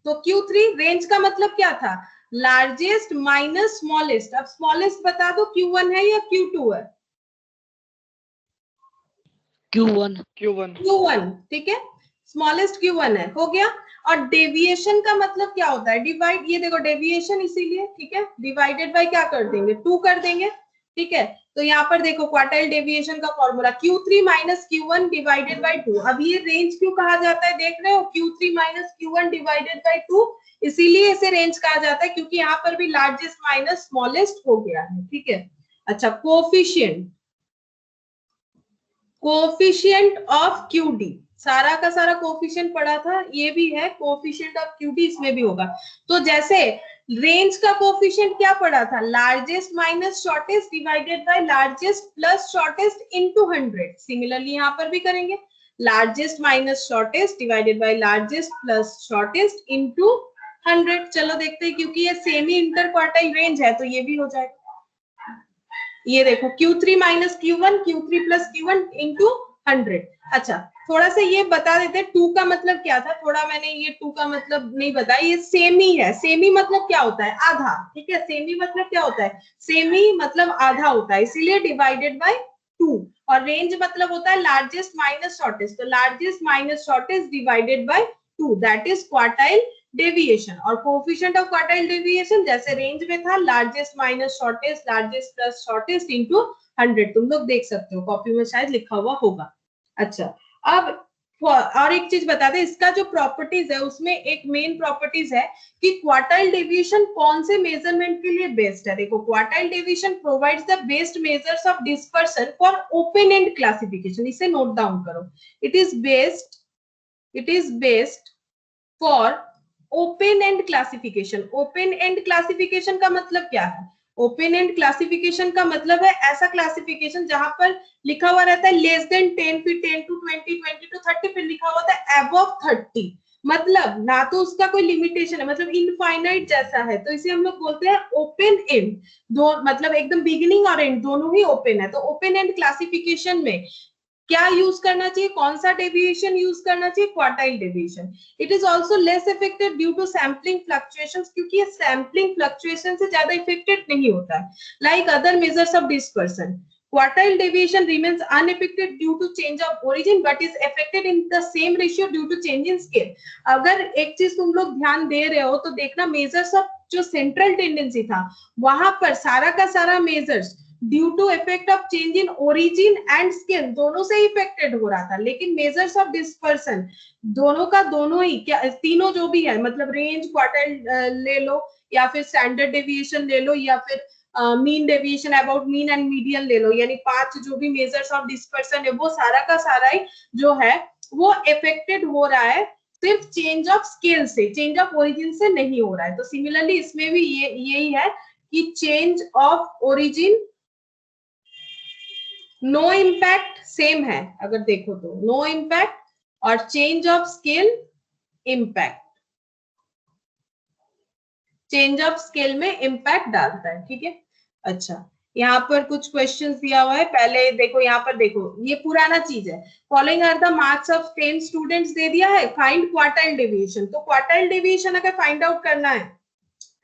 तो Q3 रेंज का मतलब क्या था, लार्जेस्ट माइनस स्मॉलेस्ट। अब स्मॉलेस्ट बता दो Q1 है या Q2 है, Q1। Q1, ठीक है, स्मॉलेस्ट Q1 है, हो गया। और डेविएशन का मतलब क्या होता है, डिवाइड, ये देखो डेविएशन इसीलिए, ठीक है, डिवाइडेड बाय क्या कर देंगे, 2 कर देंगे, ठीक है। तो यहाँ पर देखो क्वार्टाइल डेविएशन का formula Q3 minus Q1 divided by 2। अब ये रेंज क्यों कहा जाता है, देख रहे हो, Q3 minus Q1 divided by 2, इसीलिए इसे रेंज कहा जाता है, क्योंकि यहाँ पर भी लार्जेस्ट माइनस स्मॉलेस्ट हो गया है, ठीक है। अच्छा, कोफिशिएंट, कोफिशिएंट ऑफ QD, सारा का सारा कोफिशिएंट पढ़ा था, ये भी है कोफिशिएंट ऑफ QD, इसमें भी होगा। तो जैसे रेंज का कोफिशिएंट क्या पढ़ा था, largest minus shortest divided by largest plus shortest into 100। Similarly यहाँ पर भी करेंगे, largest minus shortest divided by largest plus shortest into 100। चलो देखते हैं, क्योंकि ये सेमी इंटर क्वार्टाइल रेंज है तो ये भी हो जाएगा। ये देखो Q3 minus Q1, Q3 plus Q1 into 100। अच्छा, थोड़ा सा ये बता देते हैं 2 का मतलब क्या था, थोड़ा मैंने ये 2 का मतलब नहीं बताया, ये सेमी है। सेमी मतलब क्या होता है, आधा, ठीक है, सेमी मतलब क्या होता है, सेमी मतलब आधा होता है, इसीलिए डिवाइडेड बाय 2। और रेंज मतलब होता है लार्जेस्ट माइनस शॉर्टेस्ट, तो largest minus shortest divided by 2, that is quartile deviation. और कोएफिशिएंट ऑफ क्वार्टाइल डेविएशन जैसे रेंज में था, largest minus shortest, largest plus shortest into 100, तुम लोग देख सकते हो, कॉपी में शायद लिखा हुआ होगा। अच्छा, अब और एक चीज बता दें, इसका जो प्रॉपर्टीज है उसमें एक मेन प्रॉपर्टीज है कि क्वार्टाइल डेविएशन कौन से मेजरमेंट के लिए बेस्ट है। देखो, quartile deviation provides the best measures of dispersion for open and classification. इसे नोट डाउन करो, it is best for open and classification. Open and classification का मतलब क्या है, ओपन एंड क्लासिफिकेशन का मतलब है ऐसा क्लासिफिकेशन जहां पर लिखा हुआ रहता है लेस देन 10, फिर 10 to 20, 20 to 30, फिर लिखा हुआ था अबव 30, मतलब ना तो उसका कोई लिमिटेशन है, मतलब इनफाइनाइट जैसा है, तो इसे हम लोग बोलते हैं ओपन एंड। दो मतलब एकदम बिगिनिंग और एंड दोनों ही ओपन है। तो ओपन एंड क्लासिफिकेशन में क्या यूज करना चाहिए, कौन सा डेविएशन यूज करना चाहिए, quartile deviation. It is also less affected due to sampling fluctuations, क्योंकि ये सैम्पलिंग फ्लक्चुएशन से ज्यादा इफेक्टेड नहीं होता है, like other measures of dispersion. Quartile deviation remains unaffected due to change of origin but is affected in the same ratio due to change in scale। अगर एक चीज तुम लोग ध्यान दे रहे हो तो देखना, मेजर्स ऑफ जो सेंट्रल टेंडेंसी था वहां पर सारा का सारा measures due to effect of change in origin and scale दोनों से इफेक्टेड हो रहा था, लेकिन मेजर्स ऑफ डिस्पर्सन दोनों का दोनों ही, क्या तीनों जो भी है, मतलब रेंज, क्वार्टाइल ले लो या फिर स्टैंडर्ड डेविएशन ले लो या फिर mean deviation, about mean and median ले लो, यानी 5 जो भी मेजर्स ऑफ डिस्पर्सन है वो सारा का सारा ही जो है वो इफेक्टेड हो रहा है सिर्फ चेंज ऑफ स्केल से, चेंज ऑफ ओरिजिन से नहीं हो रहा है। तो सिमिलरली इसमें भी यही है कि change of origin no impact same है, अगर देखो तो नो इम्पैक्ट, और change of scale impact, change of scale में इम्पैक्ट डालता है, ठीक है। अच्छा, यहाँ पर कुछ क्वेश्चंस दिया हुआ है, पहले देखो यहाँ पर देखो, ये पुराना चीज है। Following are the marks of 10 students दे दिया है, फाइंड क्वार्टाइल डेविएशन। तो क्वार्टाइल डेविएशन अगर फाइंड आउट करना है,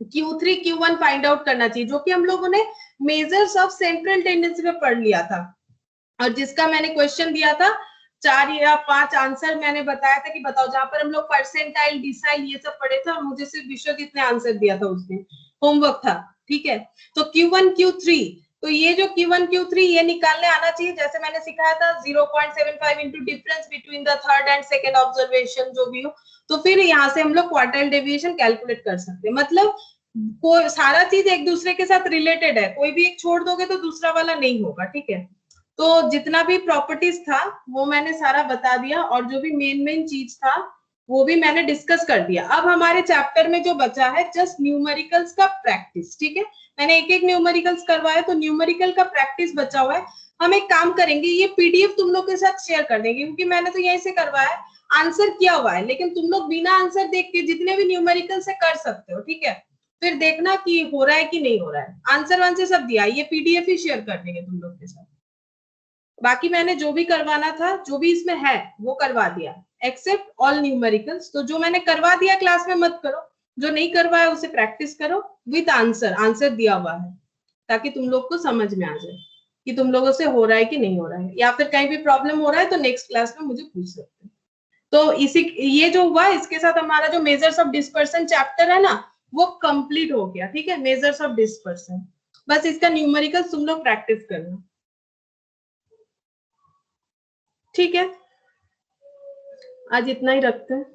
Q3 Q1 फाइंड आउट करना चाहिए, जो कि हम लोगों ने मेजर्स ऑफ सेंट्रल टेंडेंसी में पढ़ लिया था, और जिसका मैंने क्वेश्चन दिया था 4 या 5 आंसर मैंने बताया था कि बताओ, जहां पर हम लोग परसेंटाइल डिसाइल ये सब पढ़े थे, और मुझे सिर्फ विश्वजीत ने आंसर दिया था, उसने होमवर्क था, ठीक है। तो Q1 Q3, तो ये जो Q1 Q3 ये निकालने आना चाहिए, जैसे मैंने सिखाया था 0.75 into difference between the third and second observation जो भी हो, तो फिर यहाँ से हम लोग क्वार्टाइल डेविएशन कैलकुलेट कर सकते हैं। मतलब कोई सारा चीज एक दूसरे के साथ रिलेटेड है, कोई भी एक छोड़ दोगे तो दूसरा वाला नहीं होगा, ठीक है। तो जितना भी प्रॉपर्टीज था वो मैंने सारा बता दिया, और जो भी मेन चीज था वो भी मैंने डिस्कस कर दिया। अब हमारे चैप्टर में जो बचा है जस्ट न्यूमेरिकल्स का प्रैक्टिस, ठीक है। मैंने एक एक न्यूमेरिकल्स करवाया, तो न्यूमेरिकल का प्रैक्टिस बचा हुआ है। हम एक काम करेंगे, ये पीडीएफ तुम लोग के साथ शेयर कर देंगे, क्योंकि मैंने तो यहीं से करवाया है, आंसर किया हुआ है, लेकिन तुम लोग बिना आंसर देख के जितने भी न्यूमेरिकल से कर सकते हो, ठीक है। फिर देखना कि हो रहा है कि नहीं हो रहा है, आंसर वांसर सब दिया, ये पीडीएफ ही शेयर कर देंगे तुम लोग के साथ। बाकी मैंने जो भी करवाना था, जो भी इसमें है वो करवा दिया, एक्सेप्ट ऑल न्यूमेरिकल्स। तो जो मैंने करवा दिया क्लास में मत करो, जो नहीं करवाया उसे प्रैक्टिस करो विद आंसर, आंसर दिया हुआ है, ताकि तुम लोग को समझ में आ जाए कि तुम लोगों से हो रहा है कि नहीं हो रहा है, या फिर कहीं भी प्रॉब्लम हो रहा है तो नेक्स्ट क्लास में मुझे पूछ सकते हैं। तो इसी ये जो हुआ इसके साथ हमारा जो मेजर्स ऑफ डिस्पर्सन चैप्टर है ना वो कंप्लीट हो गया, ठीक है। मेजर्स ऑफ डिस्पर्सन, बस इसका न्यूमेरिकल तुम लोग प्रैक्टिस करना, ठीक है। आज इतना ही रखते हैं।